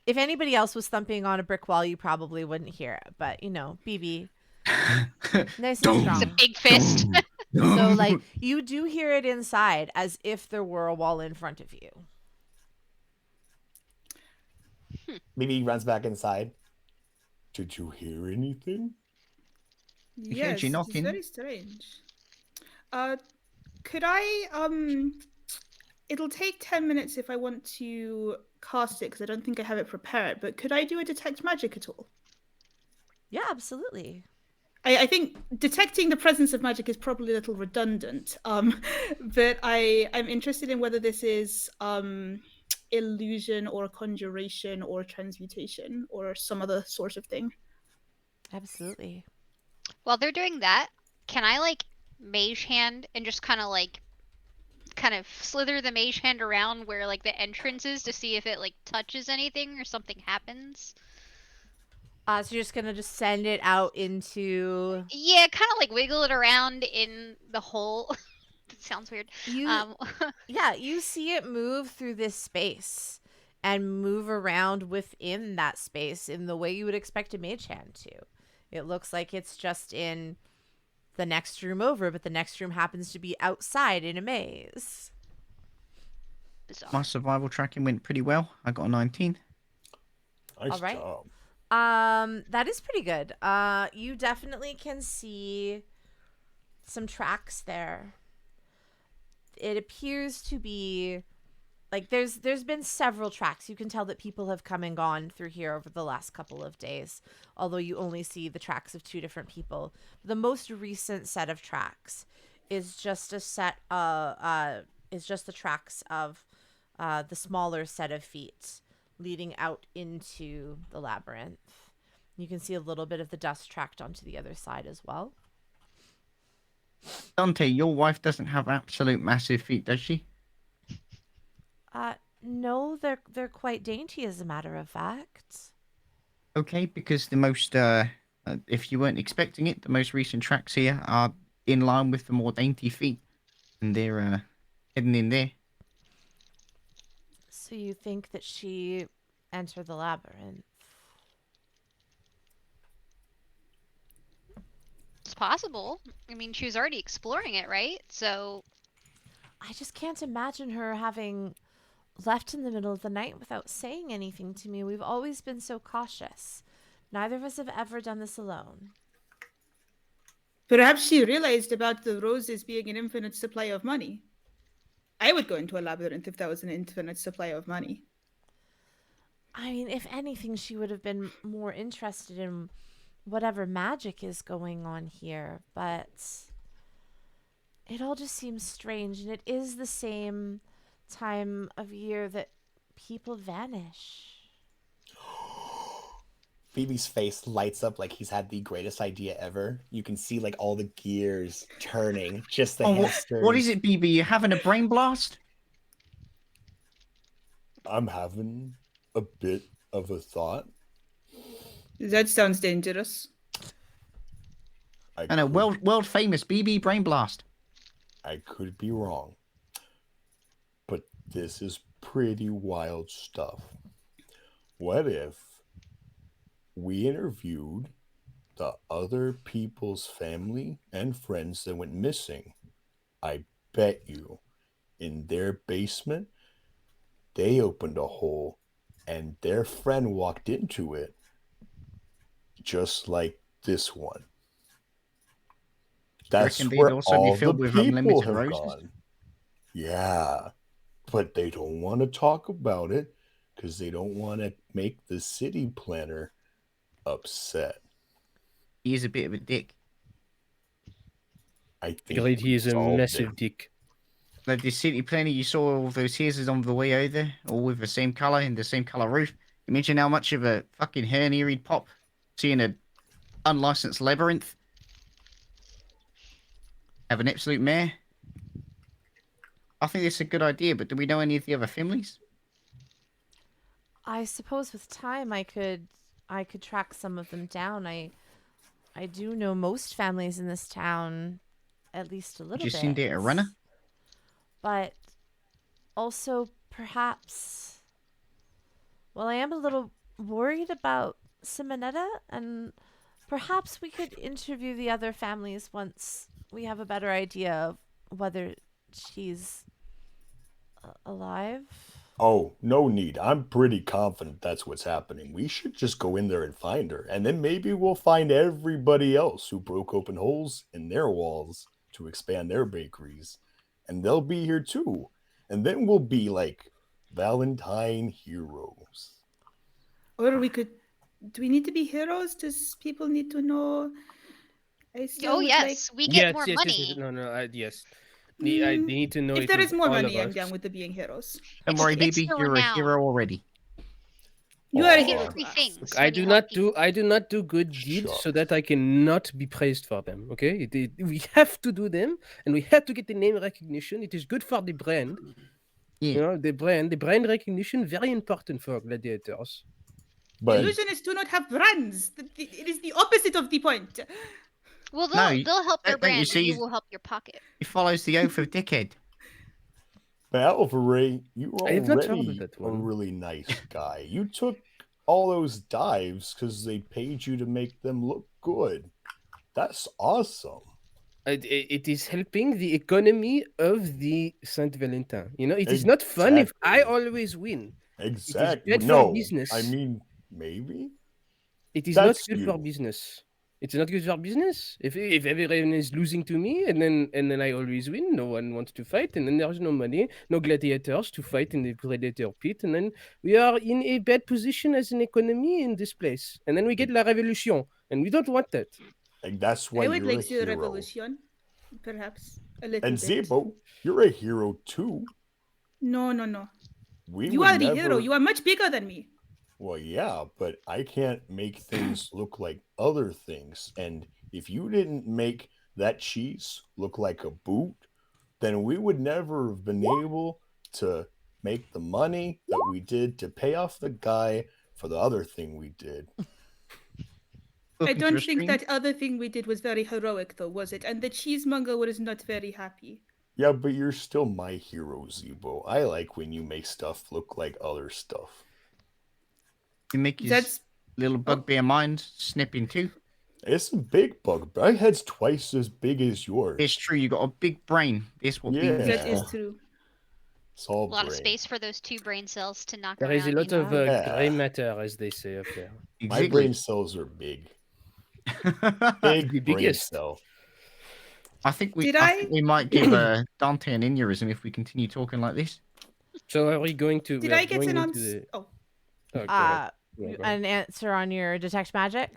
if anybody else was thumping on a brick wall, you probably wouldn't hear it. But BB, nice and Dum. It's a strong. big fist. So you do hear it inside as if there were a wall in front of you. Maybe he runs back inside. Did you hear anything? heard Yes, you it's knocking. very strange. Could I It'll take 10 minutes if I want to cast it because I don't think I have it prepared. But could I do a detect magic at all? Yeah, absolutely. I think detecting the presence of magic is probably a little redundant, but I'm interested in whether this is illusion or conjuration or transmutation or some other sort of thing. Absolutely. While they're doing that, can I like mage hand and just kind of slither the mage hand around where like the entrance is to see if it like touches anything or something happens? So you're just gonna just send it out into Yeah, kind of like wiggle it around in the hole. That sounds weird. you. Yeah, you see it move through this space and move around within that space in the way you would expect a mage hand to. It looks like it's just in the next room over, but the next room happens to be outside in a maze. Bizarre. My survival tracking went pretty well. I got a 19. Nice All right. job. That is pretty good. You definitely can see some tracks there. It appears to be like there's been several tracks. You can tell that people have come and gone through here over the last couple of days, although you only see the tracks of two different people. The most recent set of tracks is just a set is just the tracks of the smaller set of feet leading out into the labyrinth. You can see a little bit of the dust tracked onto the other side as well. Dante, your wife doesn't have absolute massive feet, does she? No, they're quite dainty as a matter of fact. Okay, because the most, if you weren't expecting it, the most recent tracks here are in line with the more dainty feet, and they're heading in there. So you think that she entered the labyrinth? It's possible. I mean, she was already exploring it, right? So I just can't imagine her having left in the middle of the night without saying anything to me. We've always been so cautious. Neither of us have ever done this alone. Perhaps she realized about the roses being an infinite supply of money. I would go into a labyrinth if that was an infinite supply of money. I mean, if anything, she would have been more interested in whatever magic is going on here, but it all just seems strange, and it is the same time of year that people vanish. Phoebe's face lights up like he's had the greatest idea ever. You can see like all the gears turning, just the hamsters. What is it, BB? You having a brain blast? I'm having a bit of a thought. That sounds dangerous. And a world famous BB brain blast. I could be wrong, but this is pretty wild stuff. What if we interviewed the other people's family and friends that went missing? I bet you in their basement, they opened a hole and their friend walked into it, just like this one. That's Reckon they'd where also be all the filled with people unlimited have roses? gone. Yeah, but they don't want to talk about it because they don't want to make the city planner upset. He is a bit of a dick. I think Indeed, he is a solved massive it. dick. Like the city planner, you saw all those houses on the way over, all with the same colour and the same colour roof. Imagine how much of a fucking hernia he'd pop seeing a unlicensed labyrinth. Have an absolute mare. I think it's a good idea, but do we know any of the other families? I suppose with time I could track some of them down. I do know most families in this town, at least a little You bit. seen there a runner? But also perhaps, well, I am a little worried about Simonetta, and perhaps we could interview the other families once we have a better idea of whether she's alive. Oh, no need. I'm pretty confident that's what's happening. We should just go in there and find her, and then maybe we'll find everybody else who broke open holes in their walls to expand their bakeries, and they'll be here too. And then we'll be like Valentine heroes. Or we could. Do we need to be heroes? Does people need to know I still Oh would yes, we get Yes, more yes, yes, money. yes. No, yes. They Mm, need to know if it there was is more all money, of I'm us. down with the being heroes. Don't worry, It's BB, the you're a renown. hero already. You are a You get hero free to us. things Look, I when do you help not people. do good deeds so that I cannot be praised for them. Okay, we have to do them, and we have to get the name recognition. It is good for the brand. Yeah. You know, the brand recognition, very important for gladiators. But Illusionists do not have brands. It is the opposite of the point. Well, No, they'll help their don't you brand, and you see- will help your pocket. He follows the oath of dickhead. Valkyrie, you were I have not heard of already that a one. really nice guy. You took all those dives because they paid you to make them look good. That's awesome. It is helping the economy of the Saint Valentin. You know, it is not fun if I Exactly. always win. Exactly. bad for No, business. I mean, maybe. It is That's not good for you. business. It's not good for business. If everyone is losing to me and then I always win, no one wants to fight, and then there's no money, no gladiators to fight in the predator pit, and then we are in a bad position as an economy in this place. And then we get la revolution, and we don't want that. Like, that's why I would you're a like to see the hero. revolution, perhaps a little And bit. Zebo, you're a hero too. No. We You would are the never... hero. You are much bigger than me. Well, yeah, but I can't make things look like other things. And if you didn't make that cheese look like a boot, then we would never have been able to make the money that we did to pay off the guy for the other thing we did. I Welcome to don't the think stream. that other thing we did was very heroic, though, was it? And the cheesemonger was not very happy. Yeah, but you're still my hero, Zebo. I like when you make stuff look like other stuff. You make his That's little bugbear mind snipping too. It's a big bug. My head's twice as big as yours. It's true, you got a big brain. It's what Yeah. BB that is for. true. It's all A lot of brain. space for those 2 brain cells to knock There around. is a lot you know? of Yeah. gray matter, as they say up there. My brain cells are big. Big The brain biggest. cell. I think we Did think we might give Dante an aneurysm if we continue talking like this. So are we going to? Did we are I get going an into answer? the- Oh, Oh, go ahead. Yeah, go ahead. An answer on your detect magic?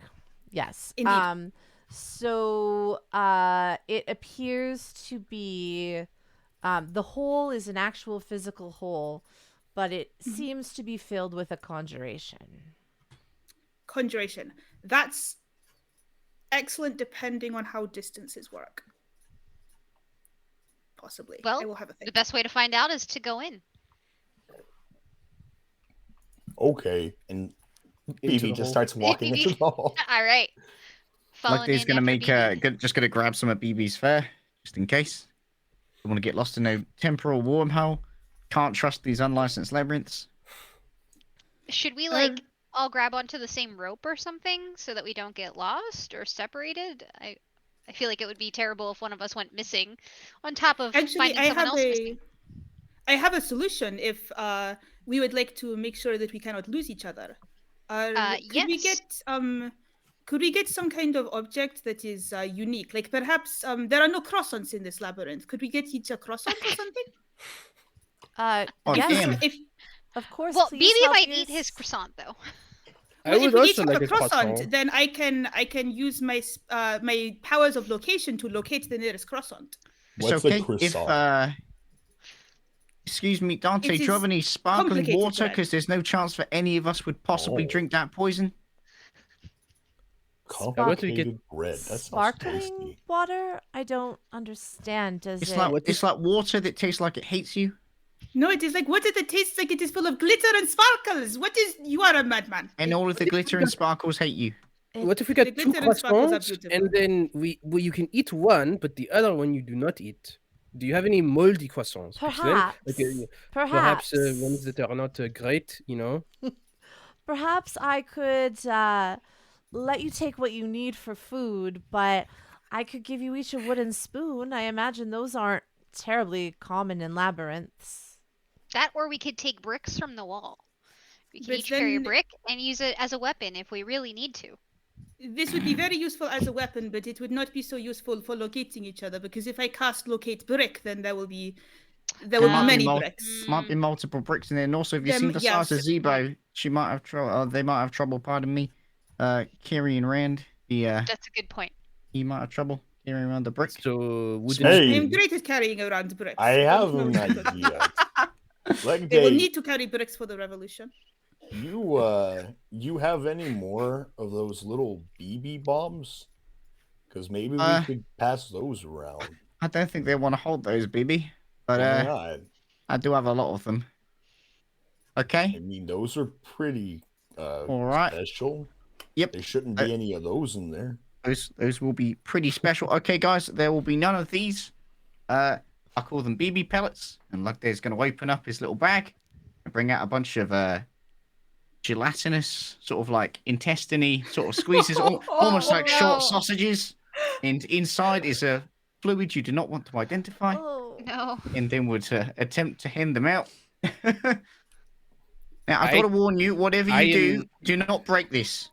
Yes. Indeed. So it appears to be the hole is an actual physical hole, but it seems to be filled with a conjuration. conjuration. That's excellent depending on how distances work. Possibly. Well, I will have a the think. best way to find out is to go in. Okay. And Into BB the just hole. starts walking BB. into the hole. All right. Like Falling he's in gonna after make BB. just gonna grab some of BB's fare, just in case. Don't want to get lost in a temporal wormhole. Can't trust these unlicensed labyrinths. Should we Uh, all grab onto the same rope or something so that we don't get lost or separated? I feel like it would be terrible if one of us went missing, on top of Actually, finding I someone have else missing. a solution if we would like to make sure that we cannot lose each other. Could we Yes. get some kind of object that is unique? Like perhaps there are no croissants in this labyrinth. Could we get each a croissant or something? Oh, Yes, damn. If of course. Well, please BB help might your eat his croissant though. I well, would if we each also have like a a croissant, croissant. then I can use my my powers of location to locate the nearest croissant. It's What's a okay if croissant? excuse me, Dante, It do you have is any sparkling complicated water? bread. Because there's no chance for any of us would possibly Oh. drink that poison. Complicated bread. That sounds Sparkling tasty. water? I don't understand. Does It's it? like water that tastes like it hates you. No, it is like water that tastes like it is full of glitter and sparkles. What is? You are a madman. And all of the glitter and sparkles hate you. What if we got The 2 glitter and sparkles are croissants beautiful. and then you can eat one, but the other one you do not eat? Do you have any moldy croissants? Because then, Perhaps. perhaps Perhaps. ones that are not great, you know. Perhaps I could let you take what you need for food, but I could give you each a wooden spoon. I imagine those aren't terribly common in labyrinths. That, or we could take bricks from the wall. We could But each carry a then- brick and use it as a weapon if we really need to. This would be very useful as a weapon, but it would not be so useful for locating each other because if I cast locate brick, then there will be many bricks. Might be multiple bricks in there. And also, if you've Them- seen the size of yes. Zebo, she might have trouble. They might have trouble. Pardon me. Carrying around the That's a good point. You might have trouble carrying around the brick. So wooden Hey. I'm great at carrying around bricks. I so have don't an worry about it. idea. Like They will they, need to carry bricks for the revolution. you have any more of those little BB bombs? Because maybe we could pass those around. I don't think they want to hold those, BB. But Why not? I do have a lot of them. Okay. I mean, those are pretty All right. special. Yep. There shouldn't be any of those in there. Those will be pretty special. Okay, guys, there will be none of these. I call them BB pellets. And Lugday's going to open up his little bag and bring out a bunch of gelatinous, sort of like intestine-y sort of squeezes, almost like short sausages. And inside is a fluid you do not want to identify. Oh. No. And then would attempt to hand them out. Now, I've got to warn you, whatever you do not break this.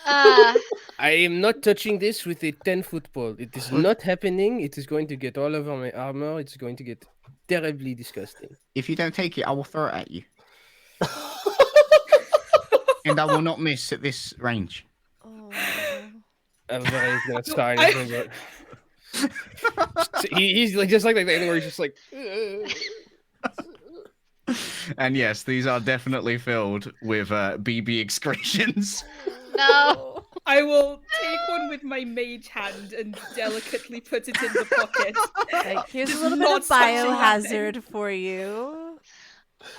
I am not touching this with a 10-foot pole. It is not happening. It is going to get all over my armor. It's going to get terribly disgusting. If you don't take it, I will throw it at you. And I will not miss at this range. Oh. Alvarez is gonna sign. He's like just like that thing where he's just like. And yes, these are definitely filled with BB excretions. No. I will take one with my mage hand and delicately put it in the pocket. Like, here's a Just little bit not of touching biohazard for you.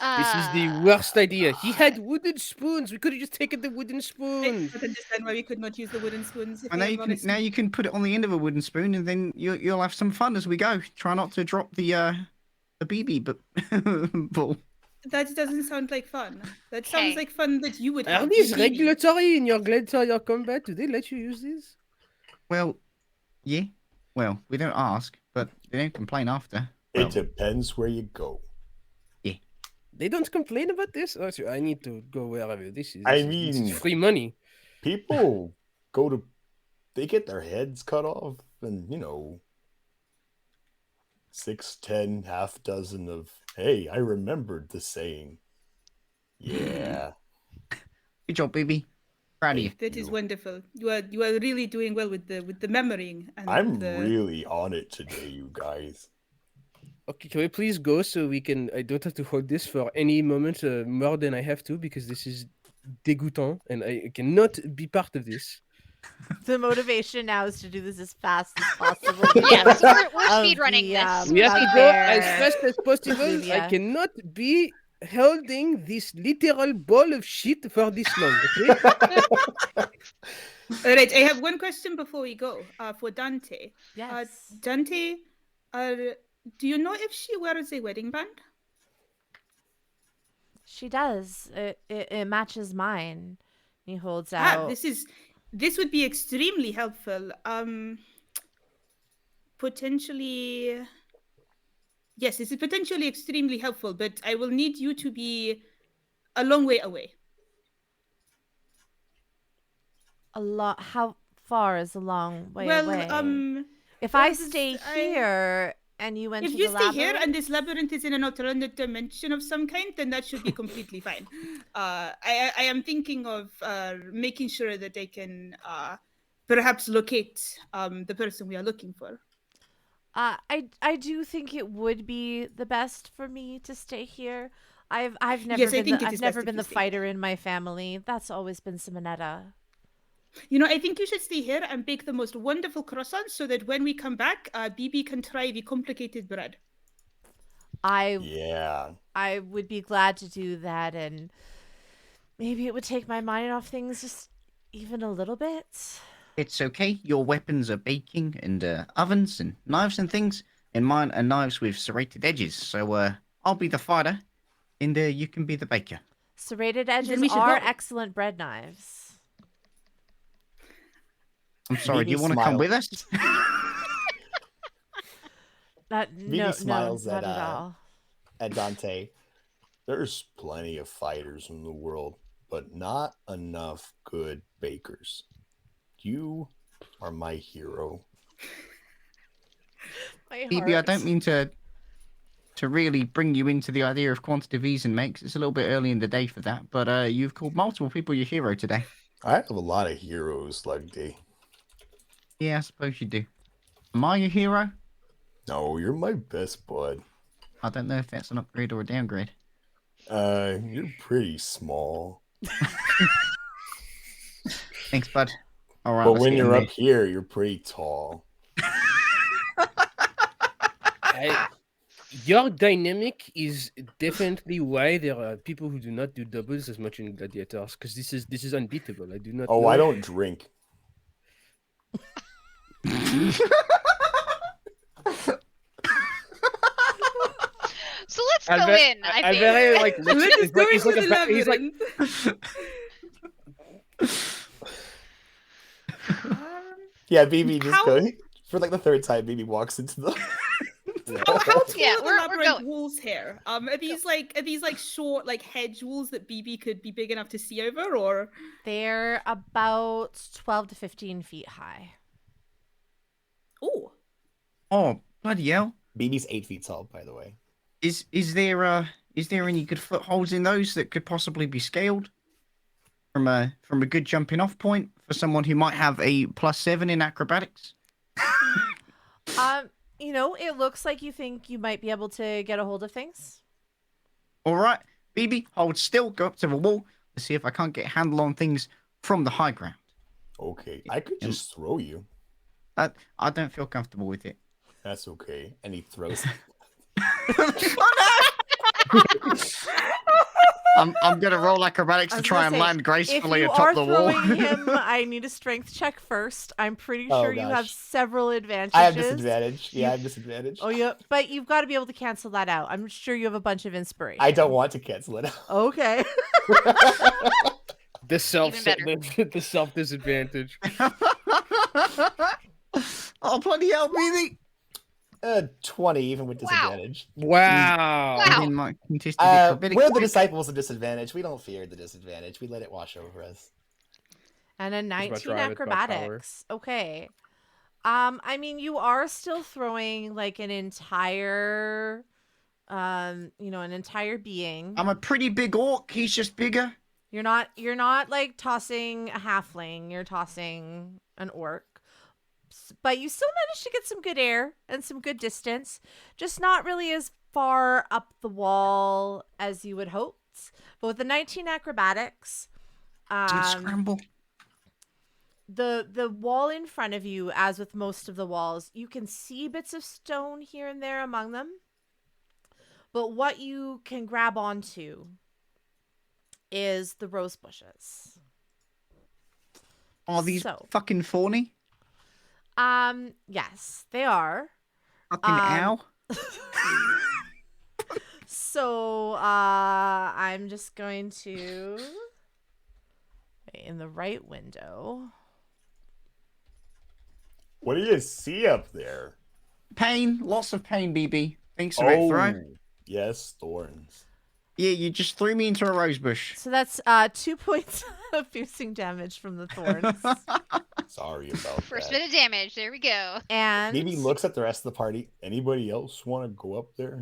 This is the worst idea. He had wooden spoons. We could have just taken the wooden I spoon. don't understand why we could not use the wooden spoons. If And now you can put it on the end of a wooden spoon, and then you'll have some fun as we go. Try not to drop the BB ball. That doesn't sound like fun. That sounds Okay. like fun that you would Are have. these with BB. regulatory in your gladiator combat? Do they let you use these? Well, yeah. Well, we don't ask, but they don't complain after. It depends where you go. They don't complain about this. Oh, so I need to go wherever this is. I This mean- is free money. People they get their heads cut off, and 6, 10, half dozen of, hey, I remembered the saying. Yeah. Good job, BB. Proud of you. That is wonderful. You are really doing well with the memorying. And I'm the... really on it today, you guys. Okay, can we please go so we can? I don't have to hold this for any moment more than I have to because this is dégoûtant and I cannot be part of this. The motivation now is to do this as fast as possible. Yeah, so we're of speed running the, this. We have to go bugbear. as fast as possible. I Yeah. cannot be holding this literal ball of shit for this long. Okay? All right, I have one question before we go. For Dante. Yes. Dante, do you know if she wears a wedding band? She does. It matches mine. He holds out. This would be extremely helpful. Potentially, yes, this is potentially extremely helpful, but I will need you to be a long way away. a lot. How far is a long way well, away? If well, I this- stay I- here and you went if to you the stay here labyrinth, and this labyrinth is in an alternate dimension of some kind, then that should be completely fine. I am thinking of making sure that I can perhaps locate the person we are looking for. I do think it would be the best for me to stay here. I've never Yes, I been think the, it I've is never best if been you the stay fighter in my family. That's always been Simonetta. You know, I think you should stay here and bake the most wonderful croissants so that when we come back, BB can try the complicated bread. Yeah. I would be glad to do that, and maybe it would take my mind off things just even a little bit. It's okay. Your weapons are baking and ovens and knives and things, and mine are knives with serrated edges. So I'll be the fighter, and you can be the baker. Serrated edges we should are go. excellent bread knives. I'm sorry. Do you Mimi want to come with us? No, smiles not at, at all. At Dante, there's plenty of fighters in the world, but not enough good bakers. You are my hero. My Phoebe, I heart. don't mean to really bring you into the idea of quantitative and makes. It's a little bit early in the day for that, but you've called multiple people your hero today. I have a lot of heroes, Lugdy. Yeah, I suppose you do. Am I your hero? No, you're my best bud. I don't know if that's an upgrade or a downgrade. You're pretty small. Thanks, bud. All right, But let's when get in you're there. up here, you're pretty tall. Your dynamic is definitely why there are people who do not do doubles as much in gladiators, because this is unbeatable. I do not Oh, know. I don't drink. So let's go in. I think. very like Let us he's go like, he's into like the a, he's like labyrinth. Yeah, BB just How- go for like the third time. BB walks into the. How tall Yeah, are the we're labyrinth going. walls here? Are these like short like hedge walls that BB could be big enough to see over, or? They're about 12 to 15 feet high. Oh, Oh, bloody hell. BB's 8 feet tall, by the way. Is there any good footholds in those that could possibly be scaled from a good jumping off point for someone who might have a +7 in acrobatics? It looks like you think you might be able to get a hold of things. All right, BB, hold still. Go up to the wall to see if I can't get a handle on things from the high ground. Okay, I could just throw you. I don't feel comfortable with it. That's okay. And he throws. I'm gonna roll acrobatics I to was try gonna and say, land gracefully if you atop are the wall. throwing him, I need a strength check first. I'm pretty Oh, sure you have gosh. several advantages. I have disadvantage. Yeah, I have disadvantage. Oh, yeah, but you've got to be able to cancel that out. I'm sure you have a bunch of inspiration. I don't want to cancel it out. Okay. the self Even better. the self disadvantage. Oh, bloody hell, BB! 20, even with Wow. disadvantage. Wow. Wow. In my contested acrobatic We're the check. disciples of disadvantage. We don't fear the disadvantage. We let it wash over us. And a about 19 drive, it's about power. acrobatics. Okay. You are still throwing like an entire an entire being. I'm a pretty big orc. He's just bigger. You're not like tossing a halfling, you're tossing an orc. But you still managed to get some good air and some good distance. Just not really as far up the wall as you would hoped. But with the 19 acrobatics, Scramble. the wall in front of you, as with most of the walls, you can see bits of stone here and there among them. But what you can grab onto is the rose bushes. Are these So- fucking thorny? Yes, they are. Fucking ow. So, I'm just going to in the right window. What do you see up there? Pain. Lots of pain, BB. Thanks for that throw. Yes, thorns. Yeah, you just threw me into a rose bush. So that's 2 points of piercing damage from the thorns. Sorry about First that. bit of damage. There we go. And BB looks at the rest of the party. Anybody else want to go up there?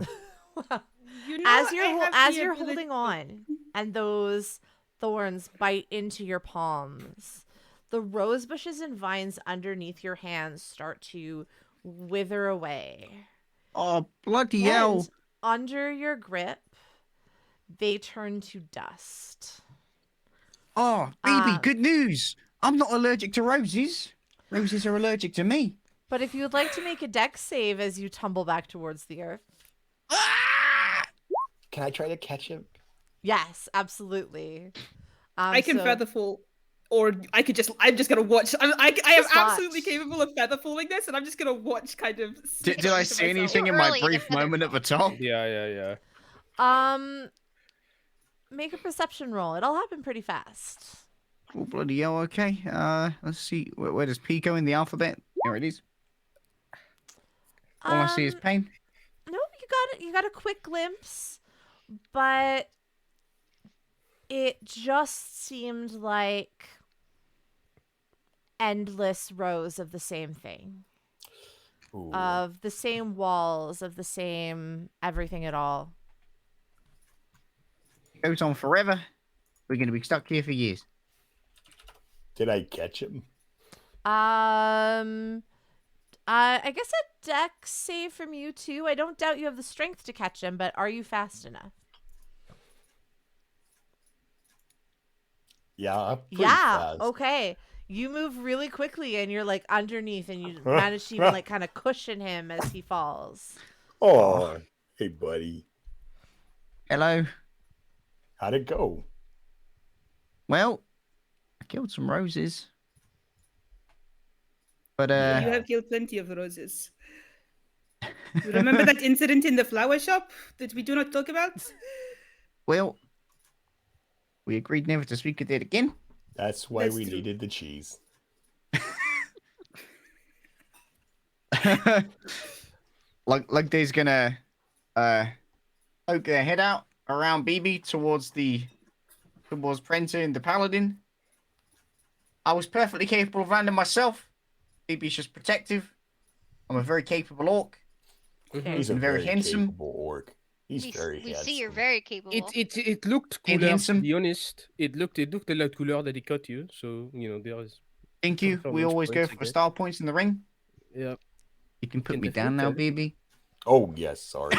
as I you're have as the you're ability- holding on and those thorns bite into your palms, the rose bushes and vines underneath your hands start to wither away. Oh, bloody hell. And under your grip, they turn to dust. Oh, baby, Um, good news. I'm not allergic to roses. Roses are allergic to me. But if you would like to make a dex save as you tumble back towards the earth. Ah! Can I try to catch him? Yes, absolutely. I can so- feather fall, or I could just. I'm just gonna watch. I am Just absolutely watch. capable of feather falling this, and I'm just gonna watch. Kind of. Did I see anything in Too my early to brief feather moment at the fall. top? Yeah. Make a perception roll. It'll happen pretty fast. Oh, bloody hell, okay. Let's see. Where does P go in the alphabet? Here it is. All I see is pain. No, you got a quick glimpse, but it just seemed like endless rows of the same thing. Ooh. Of the same walls, of the same everything at all. It goes on forever. We're going to be stuck here for years. Did I catch him? I guess a dex save from you too. I don't doubt you have the strength to catch him, but are you fast enough? Yeah, I'm pretty Yeah. fast. Okay. You move really quickly and you're like underneath and you manage to even like kind of cushion him as he falls. Oh, hey, buddy. Hello. How'd it go? Well, I killed some roses. But You have killed plenty of roses. Remember that incident in the flower shop that we do not talk about? well, we agreed never to speak of it again. That's why That's we true. needed the cheese. Lugday's gonna poke their head out around BB towards Prenter and the Paladin. I was perfectly capable of landing myself. BB's just protective. I'm a very capable orc. He's a Very very handsome. capable orc. He's very We handsome. see you're very capable. It looked And cooler, to handsome. be honest. It looked a lot cooler that he cut you. So there is. Thank you. We performance always go points, I for guess. style points in the ring. Yeah. You can put Can me down now, definitely BB. Oh, yes, sorry.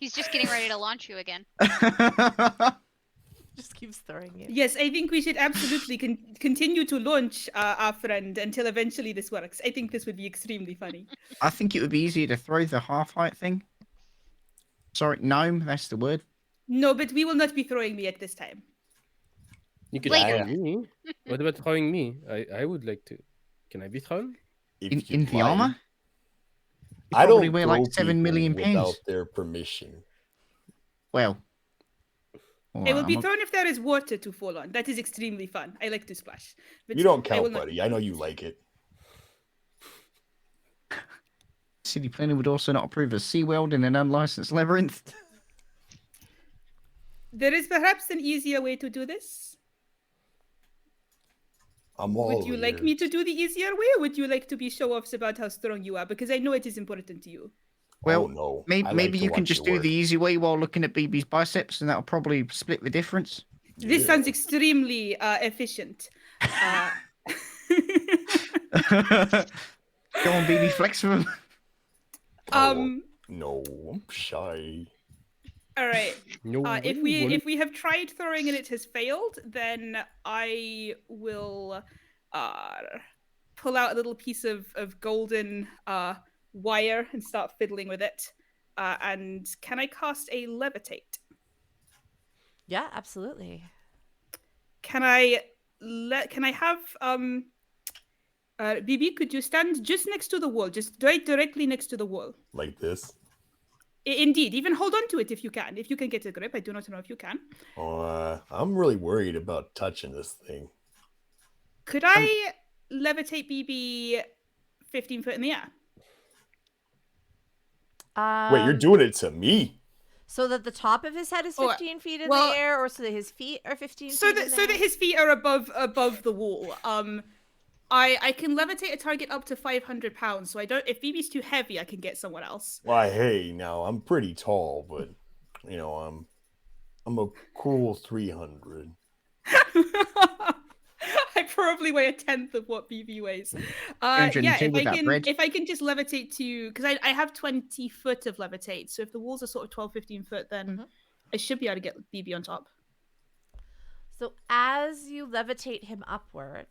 He's just getting ready to launch you again. Just keeps throwing you. Yes, I think we should absolutely continue to launch our friend until eventually this works. I think this would be extremely funny. I think it would be easier to throw the half height thing. Sorry, gnome, that's the word. No, but we will not be throwing me at this time. You could Later. throw me. What about throwing me? I would like to. Can I be thrown? If In you'd the like. armor? I probably don't weigh throw like 7 people million without pounds. their permission. Well. I will be I'm thrown if there is water to fall on. That is extremely fun. I like to splash. But You don't I will count, not- buddy. I know you like it. City planner would also not approve of SeaWorld in an unlicensed labyrinth. There is perhaps an easier way to do this. I'm all Would you like me to do the easier way, or would you like to be show-offs about how strong you are? Because I know it is important to you. Well, Oh, no. maybe, I like maybe to you can watch just you do work. the easy way while looking at BB's biceps, and that'll probably split the difference. This Yeah. sounds extremely efficient. Go on, BB, flex for him. No, I'm shy. All right. No. If we have tried throwing and it has failed, then I will pull out a little piece of golden wire and start fiddling with it. And can I cast a levitate? Yeah, absolutely. Can I have BB? Could you stand just next to the wall, just directly next to the wall? Like this. Indeed, even hold on to it if you can. If you can get a grip, I do not know if you can. I'm really worried about touching this thing. Could I levitate BB 15 foot in the air? Wait, you're doing it to me? So that the top of his head is Oh, 15 feet in well, the air, or so that his feet are 15 So feet that in the so air? that his feet are above the wall. I can levitate a target up to 500 pounds. So I don't. If BB's too heavy, I can get someone else. Why, hey, now I'm pretty tall, but I'm a cool 300. I probably weigh a tenth of what BB weighs. Andrew, Yeah, with that bread. if I can just levitate to, because I have 20 foot of levitate. So if the walls are sort of 12, 15 foot, then I should be able to get BB on top. So as you levitate him upward,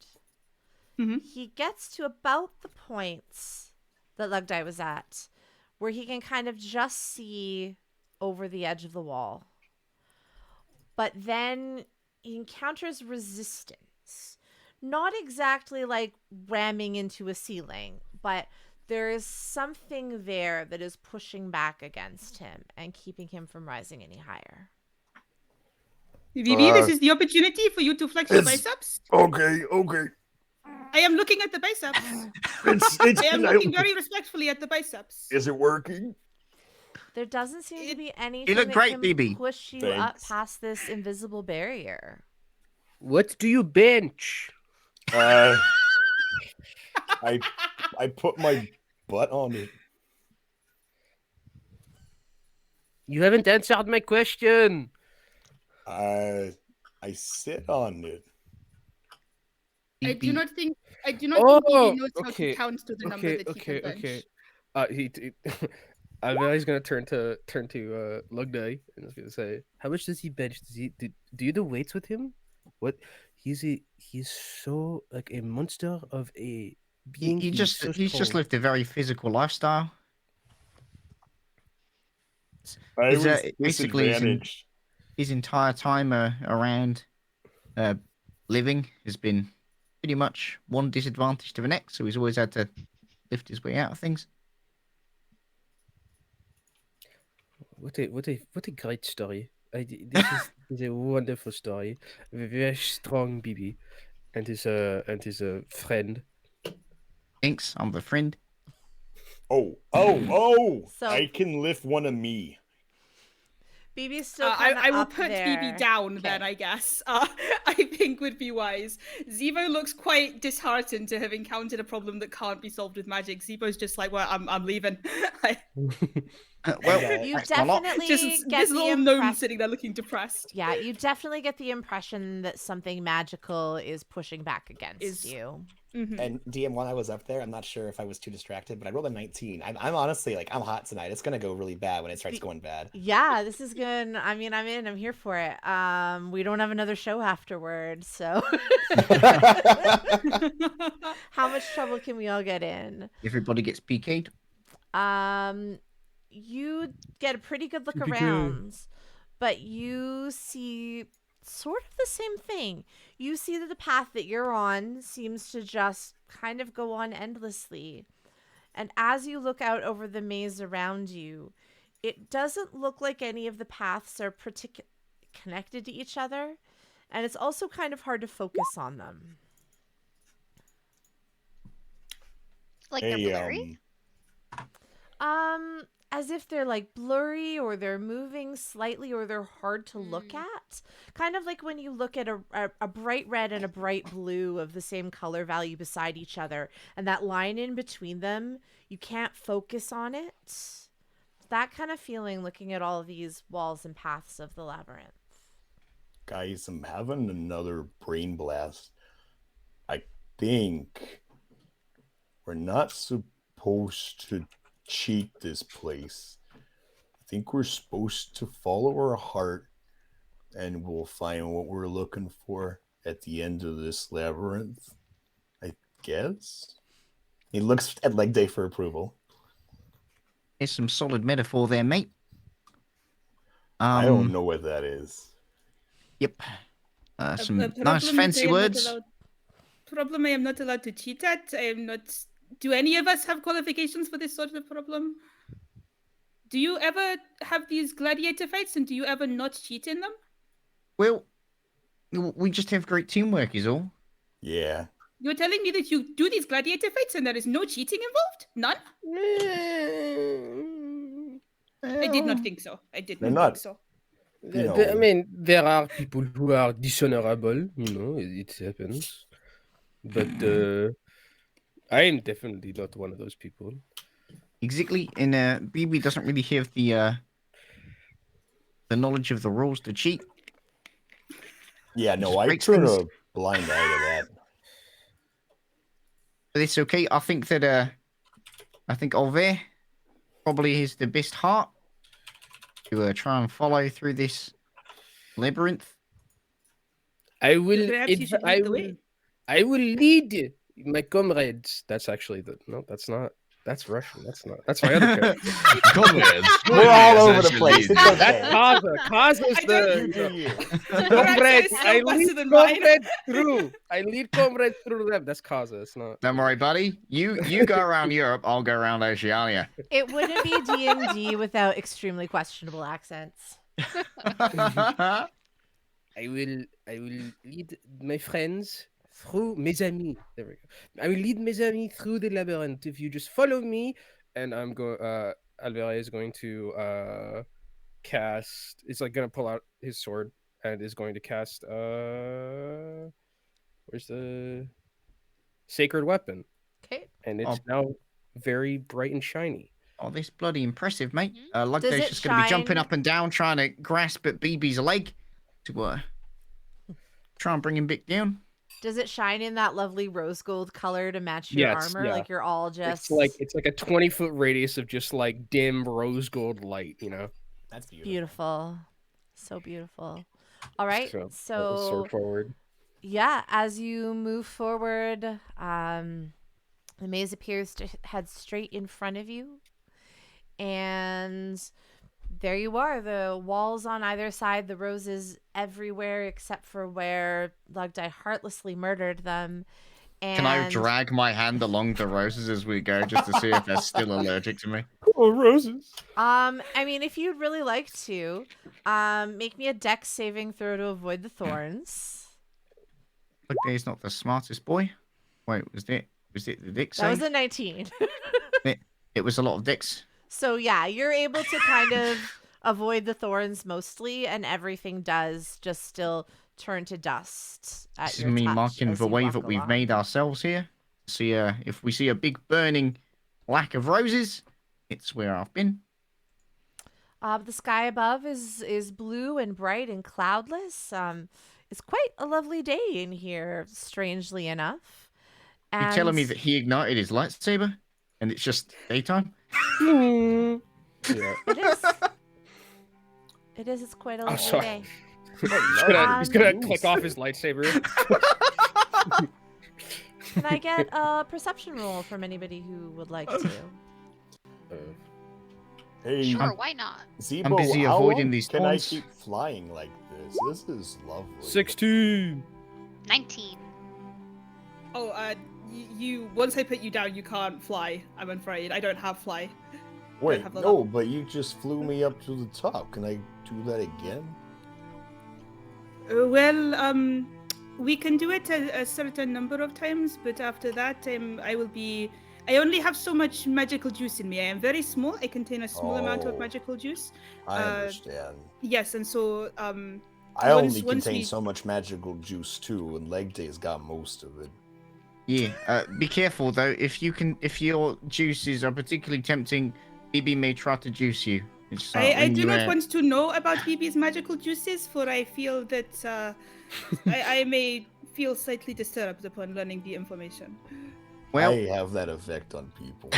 he gets to about the points that Lugdai was at, where he can kind of just see over the edge of the wall. But then he encounters resistance. Not exactly like ramming into a ceiling, but there is something there that is pushing back against him and keeping him from rising any higher. BB, this is the opportunity for you to flex your biceps. Okay. I am looking at the biceps. It's I am looking very respectfully at the biceps. Is it working? There doesn't seem to be anything look that great, can BB. push you up Thanks. past this invisible barrier. What do you bench? I put my butt on it. You haven't answered my question. I sit on it. I do BB. not think BB knows how to Okay, count to the number that he can punch. He Alvera's gonna turn to Lugday and is gonna say, "How much does he bench? Do you do weights with him? What? He's so like a monster of a being. He's so He's just strong." lived a very physical lifestyle. I Is, was basically disadvantaged. his entire time around living has been pretty much one disadvantage to the next, so he's always had to lift his way out of things. What a great story! This is a wonderful story. A very strong BB and his friend. Thanks, I'm the friend. So- I can lift one of me. BB's still kind of I will up put there. BB down then, Okay. I guess. I think would be wise. Zevo looks quite disheartened to have encountered a problem that can't be solved with magic. Zevo's just like, well, I'm leaving. Well, You thanks a lot. definitely Just get this the little gnome impression. sitting there looking depressed. Yeah, you definitely get the impression that something magical is pushing back against Is- you. Mhm. And DM, while I was up there, I'm not sure if I was too distracted, but I rolled a 19. I'm honestly like, I'm hot tonight. It's gonna go really bad when it starts going bad. Yeah, this is good. I mean, I'm here for it. We don't have another show afterward, so how much trouble can we all get in? Everybody gets PK'd. You get a pretty good look PK. around, but you see sort of the same thing. You see that the path that you're on seems to just kind of go on endlessly. And as you look out over the maze around you, it doesn't look like any of the paths are connected to each other. And it's also kind of hard to focus on them. Like they're blurry. As if they're like blurry or they're moving slightly or they're hard to look at. Kind of like when you look at a bright red and a bright blue of the same color value beside each other, and that line in between them, you can't focus on it. That kind of feeling looking at all of these walls and paths of the labyrinth. Guys, I'm having another brain blast. I think we're not supposed to cheat this place. I think we're supposed to follow our heart and we'll find what we're looking for at the end of this labyrinth. I guess. He looks at Leg Day for approval. There's some solid metaphor there, mate. I don't know what that is. Yep. Some A nice problem fancy I am not words. problem I am not allowed to cheat at. I am not. Do any of us have qualifications for this sort of problem? Do you ever have these gladiator fights, and do you ever not cheat in them? Well, we just have great teamwork, is all. Yeah. You're telling me that you do these gladiator fights and there is no cheating involved? None? I did not think so. I did They're not not. think so. I mean, there are people who are dishonorable. It happens. But I am definitely not one of those people. Exactly, and BB doesn't really have the knowledge of the rules to cheat. Yeah, no, Just I breaks turn things. a blind eye to that. But it's okay. I think that I think Olver probably has the best heart to try and follow through this labyrinth. I will. Perhaps you should lead the way. I will lead my comrades. That's actually that's not. That's Russian. That's not. That's my other character. Comrades. We're all over the place. It's That's okay. Kaza. Kaza's I don't- the Your comrades. accent is so I better lead than mine. comrades through. I lead comrades through them. That's Kaza. It's not. Don't worry, buddy. You go around Europe. I'll go around Oceania. It wouldn't be D&D without extremely questionable accents. I will lead my friends through mes amis. There we go. I will lead mes amis through the labyrinth. If you just follow me, and I'm going. Alvera is going to cast. It's like gonna pull out his sword and is going to cast. Where's the sacred weapon? Okay. And it's now very bright and shiny. Oh, this bloody impressive, mate. Does Lugday's it just going to be jumping shine- up and down, trying to grasp at BB's leg to try and bring him back down. Does it shine in that lovely rose gold color to match your Yes, armor? yeah. Like you're all just It's like a 20-foot radius of just like dim rose gold light, you know. That's beautiful. beautiful. So beautiful. All right. So So sword forward. yeah, as you move forward, the maze appears to head straight in front of you. And there you are, the walls on either side, the roses everywhere except for where Lugdai heartlessly murdered them. And Can I drag my hand along the roses as we go just to see if they're still allergic to me? Oh, roses. I mean, if you'd really like to, make me a dex saving throw to avoid the thorns. Look, he's not the smartest boy. Wait, was it the dick That was save? a 19. It was a lot of dicks. So yeah, you're able to kind of avoid the thorns mostly, and everything does just still turn to dust at This is your me touch marking as the you way walk that we've along. made ourselves here. See, if we see a big burning lack of roses, it's where I've been. The sky above is blue and bright and cloudless. It's quite a lovely day in here, strangely enough. You And telling me that he ignited his lightsaber, and it's just daytime? Yeah. it is. It is. It's quite a I'm lovely sorry. day. He's gonna click off his lightsaber. Can I get a perception roll from anybody who would like to? Hey, Sure, why not? Zebo, I'm busy how avoiding long these can I thorns. keep flying like this? This is lovely. 16. 19. Oh, you once I put you down, you can't fly. I'm afraid. I don't have fly. Wait, have the no, level. but you just flew me up to the top. Can I do that again? Well, we can do it a certain number of times, but after that, I only have so much magical juice in me. I am very small. I contain a small amount of Oh. magical juice. I understand. Yes, and so I only once contain we- so much magical juice too, and Leg Day's got most of it. Yeah. Be careful though. If your juices are particularly tempting, BB may try to juice you. I do not want to know about BB's magical juices, for I feel that I may feel slightly disturbed upon learning the information. Well, I have that effect on people.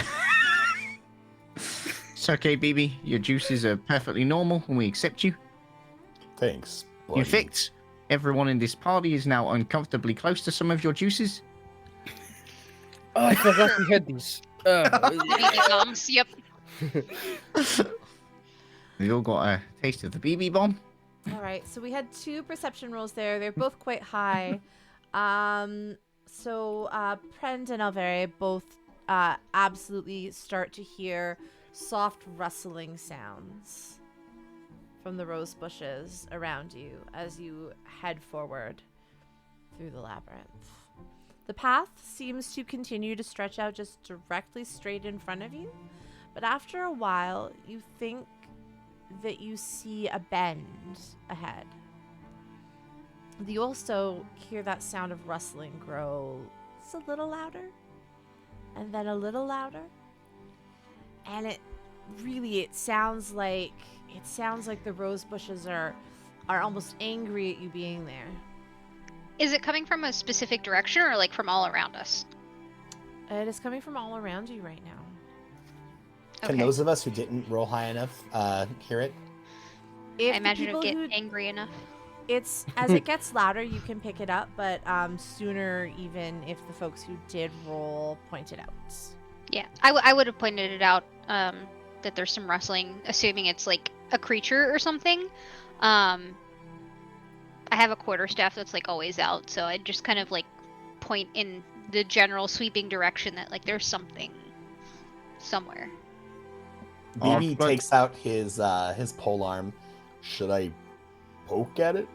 it's okay, BB. Your juices are perfectly normal, and we accept you. Thanks. In buddy. fact, everyone in this party is now uncomfortably close to some of your juices. Oh, I forgot we had these. BB bombs. Yep. We all got a taste of the BB bomb. All right, so we had 2 perception rolls there. They're both quite high. So Prend and Alvere both absolutely start to hear soft rustling sounds from the rose bushes around you as you head forward through the labyrinth. The path seems to continue to stretch out just directly straight in front of you, but after a while, you think that you see a bend ahead. You also hear that sound of rustling grow just a little louder, and then a little louder, and it sounds like the rose bushes are almost angry at you being there. Is it coming from a specific direction or like from all around us? It is coming from all around you right now. Can Okay. those of us who didn't roll high enough hear it? If I the imagine it'll people get who- angry enough. It's as it gets louder, you can pick it up, but sooner, even if the folks who did roll point it out. Yeah, I would have pointed it out that there's some rustling, assuming it's like a creature or something. I have a quarterstaff that's like always out, so I'd just kind of like point in the general sweeping direction that like there's something somewhere. BB but- takes out his pole arm. Should I poke at it?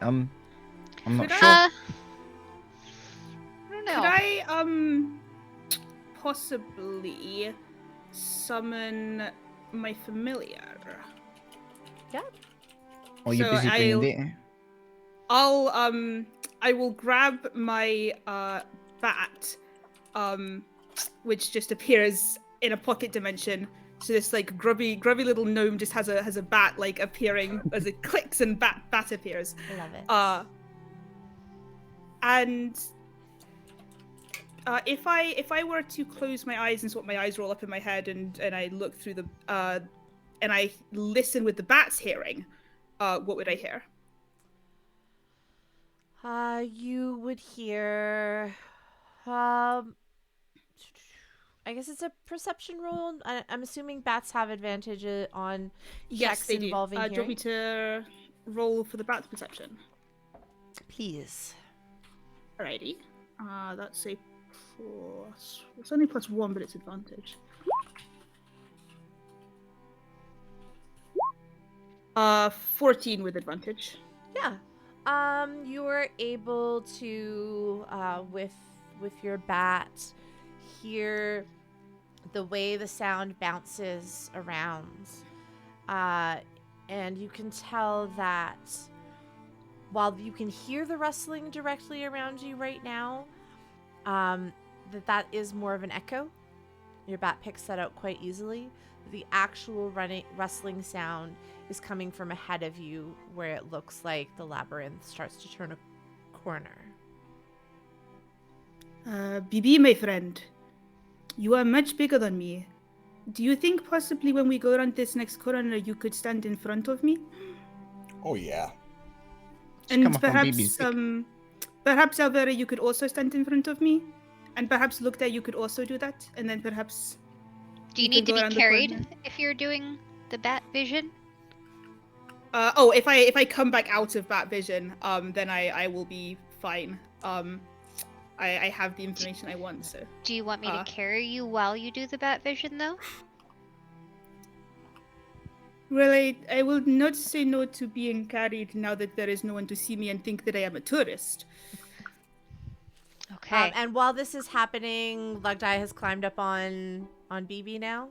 I'm not Could sure. I don't know. Could I possibly summon my familiar? Are you so busy bringing I'll- it? I will grab my bat, which just appears in a pocket dimension. So this like grubby little gnome just has a bat like appearing as it clicks and bat appears. I love it. And if I were to close my eyes and sort my eyes roll up in my head and I look through the and I listen with the bat's hearing, what would I hear? You would hear, I guess it's a perception roll. I'm assuming bats have advantage on Yes, checks they do. involving Do you want me hearing. to roll for the bat's perception? Please. Alrighty. That's a plus. It's only +1, but it's advantage. 14 with advantage. Yeah. You were able to, with your bat, hear the way the sound bounces around. And you can tell that while you can hear the rustling directly around you right now, that is more of an echo. Your bat picks that out quite easily. The actual rustling sound is coming from ahead of you, where it looks like the labyrinth starts to turn a corner. BB, my friend, you are much bigger than me. Do you think possibly when we go around this next corner, you could stand in front of me? Oh yeah. And come up on perhaps, BB's dick. perhaps Alvera, you could also stand in front of me, and perhaps Lukta, you could also do that, and then perhaps. Do you we need could to go around be the carried corner. if you're doing the bat vision? If I come back out of bat vision, then I will be fine. I have the information I want, so. Do you want me to carry you while you do the bat vision, though? Well, I will not say no to being carried now that there is no one to see me and think that I am a tourist. Okay. And while this is happening, Lugdai has climbed up on BB now.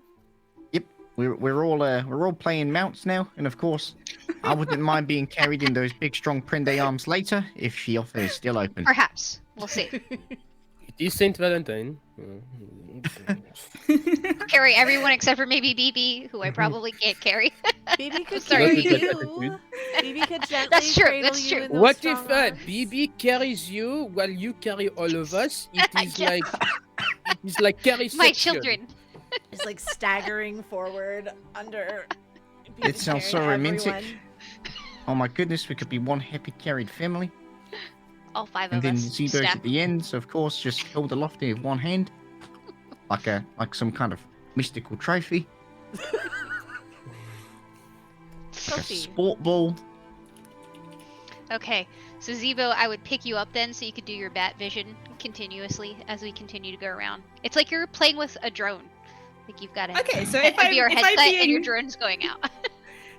Yep, we're all playing mounts now, and of course, I wouldn't mind being carried in those big, strong Prende arms later if she offer is still open. Perhaps. We'll see. It is Saint Valentine. Carry everyone except for maybe BB, who I probably can't carry. BB could Sorry. carry That's you. BB could gently That's true, cradle that's you true. in those What strong if arms. BB carries you while you carry all of us? It is like carry My section. children. It's like staggering forward under. It sounds so carrying romantic. everyone. Oh my goodness, we could be one happy carried family. All five And of then us. Zebo's staff. at the end, so of course, just held aloft with one hand, like some kind of mystical trophy, like a Trophy. sport ball. Okay, so Zebo, I would pick you up then so you could do your bat vision continuously as we continue to go around. It's like you're playing with a drone. Like you've got Okay, so if your I'm headset and your being- drone's going out.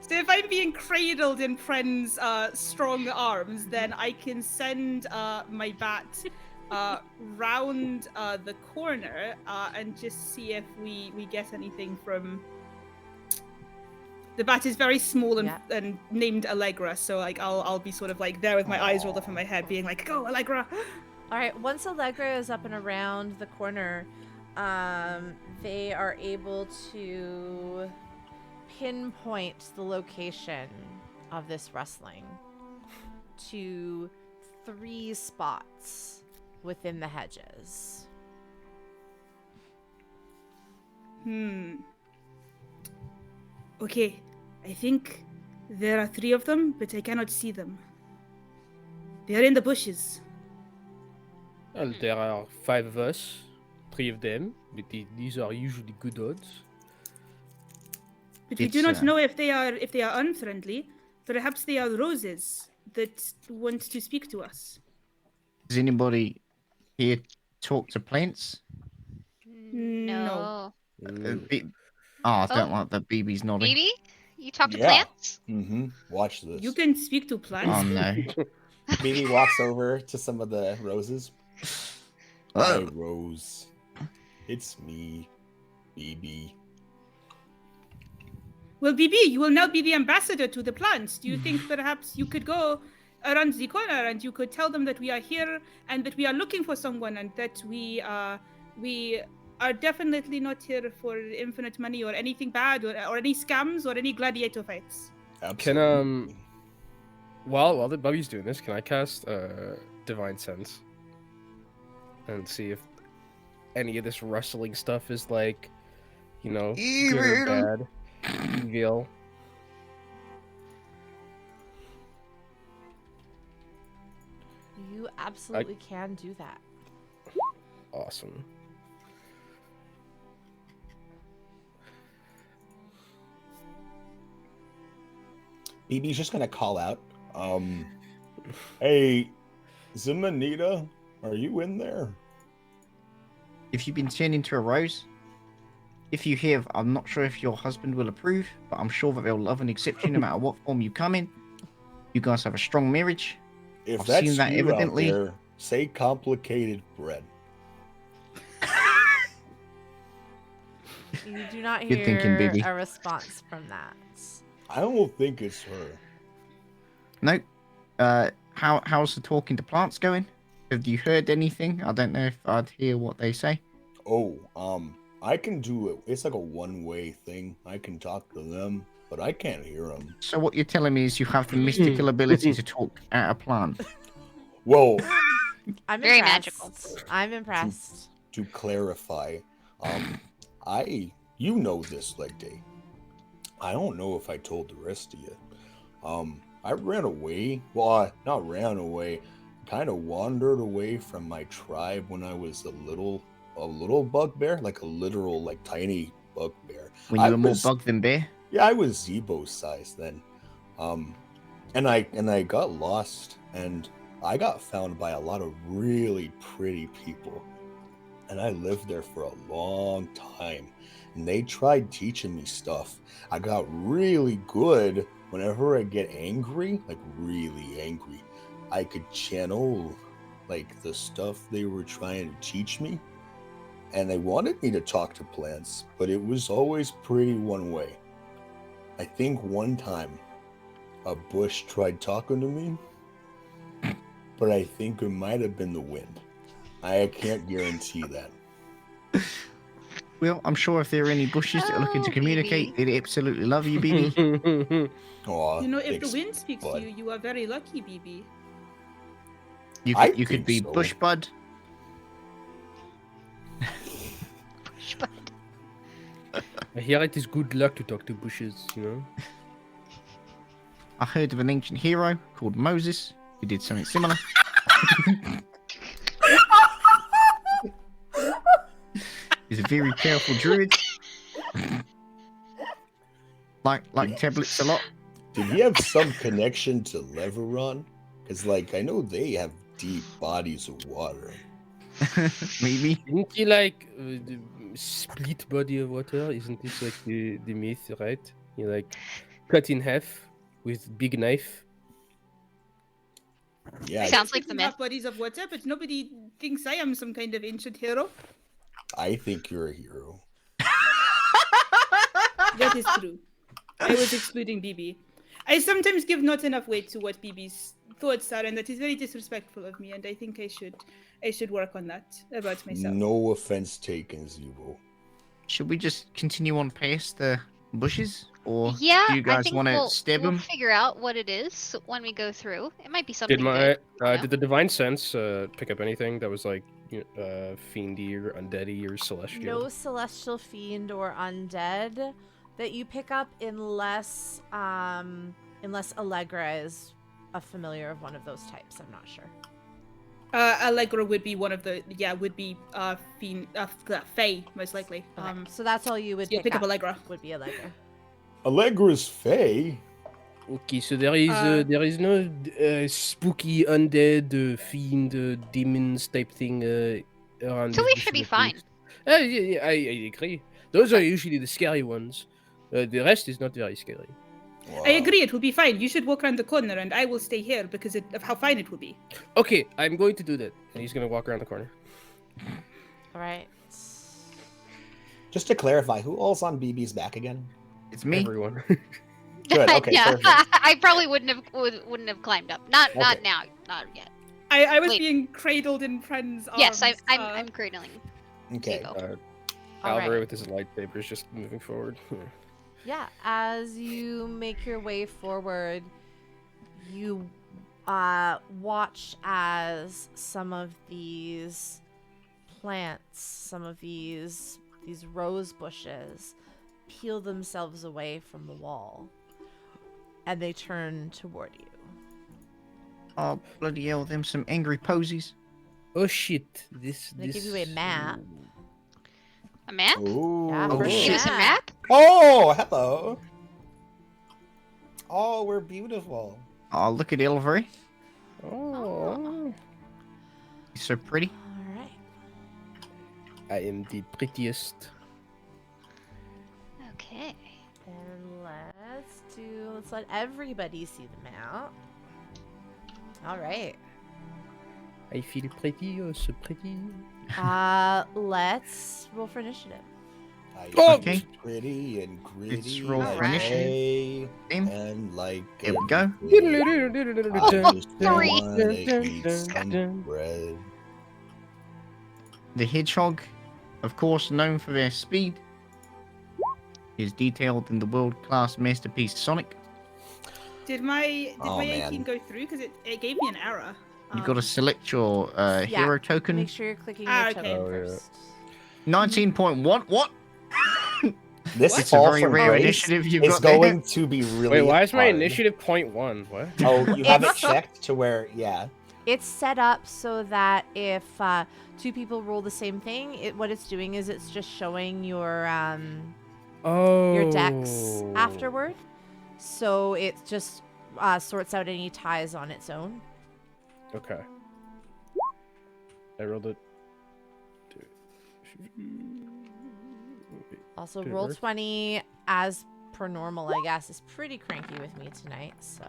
So if I'm being cradled in Friend's strong arms, then I can send my bat round the corner and just see if we get anything from. The bat is very small and named Allegra, so like I'll be sort of like there with my eyes rolled up in my head, being like, "Go, Allegra!" All right. Once Allegra is up and around the corner, they are able to pinpoint the location of this rustling to 3 spots within the hedges. Okay, I think there are 3 of them, but I cannot see them. They are in the bushes. Well, there are 5 of us, 3 of them, but these are usually good odds. But we do not know if they are unfriendly. Perhaps they are roses that want to speak to us. Does anybody here talk to plants? No. I don't like that BB's nodding. BB? You talk to Yeah. plants? Mm-hmm. Watch this. You can speak to plants. Oh no. Baby walks over to some of the roses. Hi, Oh, Rose. It's me, BB. Well, BB, you will now be the ambassador to the plants. Do you think perhaps you could go around the corner and you could tell them that we are here and that we are looking for someone and that we are definitely not here for infinite money or anything bad or any scams or any gladiator fights? Absolutely. Can while the Bubby's doing this, can I cast divine sense and see if any of this rustling stuff is like, you know, good or bad. Evil. You absolutely can do that. Awesome. BB's just gonna call out. Hey, Zimanita, are you in there? If you've been turned into a rose, if you have, I'm not sure if your husband will approve, but I'm sure that they'll love and accept you no matter what form you come in. You guys have a strong marriage. If I've that's seen that you evidently. out there, say complicated bread. You do not Good thinking, hear baby. a response from that. I don't think it's her. No. How's the talking to plants going? Have you heard anything? I don't know if I'd hear what they say. Oh, I can do it. It's like a one-way thing. I can talk to them, but I can't hear them. So what you're telling me is you have the mystical ability to talk at a plant. Well, I'm Very impressed. magical. I'm impressed. to clarify, you know this, Leg Day. I don't know if I told the rest of you. I ran away. Well, not ran away. Kind of wandered away from my tribe when I was a little bugbear, like a literal, like tiny bugbear. When you were more bug than bear? Yeah, I was Zebo size then. And I got lost, and I got found by a lot of really pretty people. And I lived there for a long time. And they tried teaching me stuff. I got really good whenever I get angry, like really angry. I could channel like the stuff they were trying to teach me. And they wanted me to talk to plants, but it was always pretty one way. I think one time a bush tried talking to me, but I think it might have been the wind. I can't guarantee that. Well, I'm sure if there are any bushes that are looking to communicate, they'd absolutely love you, BB. Aw, You know, if the thanks, wind speaks bud. to you, you are very lucky, BB. You could be so. bush bud. I hear it is good luck to talk to bushes, you know? I heard of an ancient hero called Moses who did something similar. He's a very powerful druid. like tablets a lot. Did he have some connection to Leveron? Because, like, I know they have deep bodies of water. Maybe. Isn't he like the split body of water? Isn't this like the myth, right? You like cut in half with big knife. Yeah, Sounds like the Speaking myth. of bodies of water, but nobody thinks I am some kind of ancient hero. I think you're a hero. That is true. I was excluding BB. I sometimes give not enough weight to what BB's thoughts are, and that is very disrespectful of me. And I think I should work on that about myself. No offense taken, Zebo. Should we just continue on past the bushes? Or Yeah, do you I guys think want to we'll stab them? figure out what it is when we go through. It might be something Did my good. you know? did the divine sense pick up anything that was like fiendy or undeady or celestial? No celestial fiend or undead that you pick up unless Allegra is a familiar of one of those types. I'm not sure. Allegra would be one of the fiend Fae most likely. Okay, so that's all you would yeah, pick up Allegra. would be Allegra. Allegra's Fae? Okay, so there is no spooky undead fiend demons type thing around. So we this should be little fine. place. Yeah, I agree. Those are usually the scary ones. The rest is not very scary. I agree, it will be fine. You should walk around the corner, and I will stay here because of how fine it will be. Okay, I'm going to do that. And he's going to walk around the corner. All right. Just to clarify, who all's on BB's back again? It's me. Everyone. Good. Okay. yeah, Perfect. I probably wouldn't have climbed up. Not Okay. now, not yet. I was Wait. being cradled in friends' arms. Yes, I'm cradling. Okay. Zebo. All Alvaro right. with his lightsaber is just moving forward. Yeah, as you make your way forward, you watch as some of these plants, some of these rose bushes peel themselves away from the wall, and they turn toward you. Oh, bloody hell, them some angry posies. Oh shit! They give you a map. A map? Ooh. Yeah, Oh, first shit. Give us a map? Oh, hello. Oh, we're beautiful. Oh, look at Ilvery. Oh, He's so pretty. All right. I am the prettiest. Okay. And let's let everybody see the map. All right. I feel pretty, oh so pretty. Let's roll for initiative. I Oh! Okay. okay. Pretty and gritty. Let's roll and for initiative. gray Team. And like. Here we go. I just Three. wanna eat some bread. The hedgehog, of course known for their speed, is detailed in the world-class masterpiece Sonic. Did my Oh, man. 18 go through? Because it gave me an error. You've got to select your Yeah. hero token. Make sure you're clicking your okay. token Oh, yeah. first. 19.1. What? This It's a fall very from rare grace initiative you've is got there. going to be really Wait, why is my hard. initiative 0.1? What? Oh, you have it It's- checked to where, yeah. It's set up so that if two people roll the same thing, what it's doing is it's just showing your decks afterward. So it just sorts out any ties on its own. Okay. I rolled it. Also, Did it roll work? 20 as per normal, I guess, is pretty cranky with me tonight. So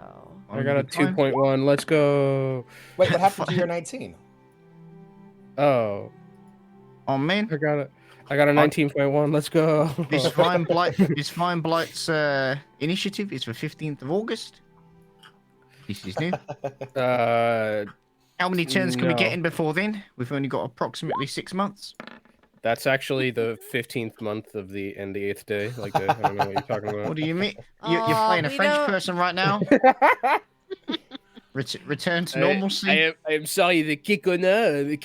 I got a 2.1. Let's go. Wait, what happened to your 19? Oh, Oh man, I got a 19.1. Let's go. this Fine Blight's initiative is for 15th of August. This is new. How many turns can we get no. in before then? We've only got approximately 6 months. That's actually the 15th month of the 8th day. Like, I don't know what you're talking about. What do you mean? You're Aw, playing a we French don't- person right now? Return to I normalcy? am sorry, the Kekona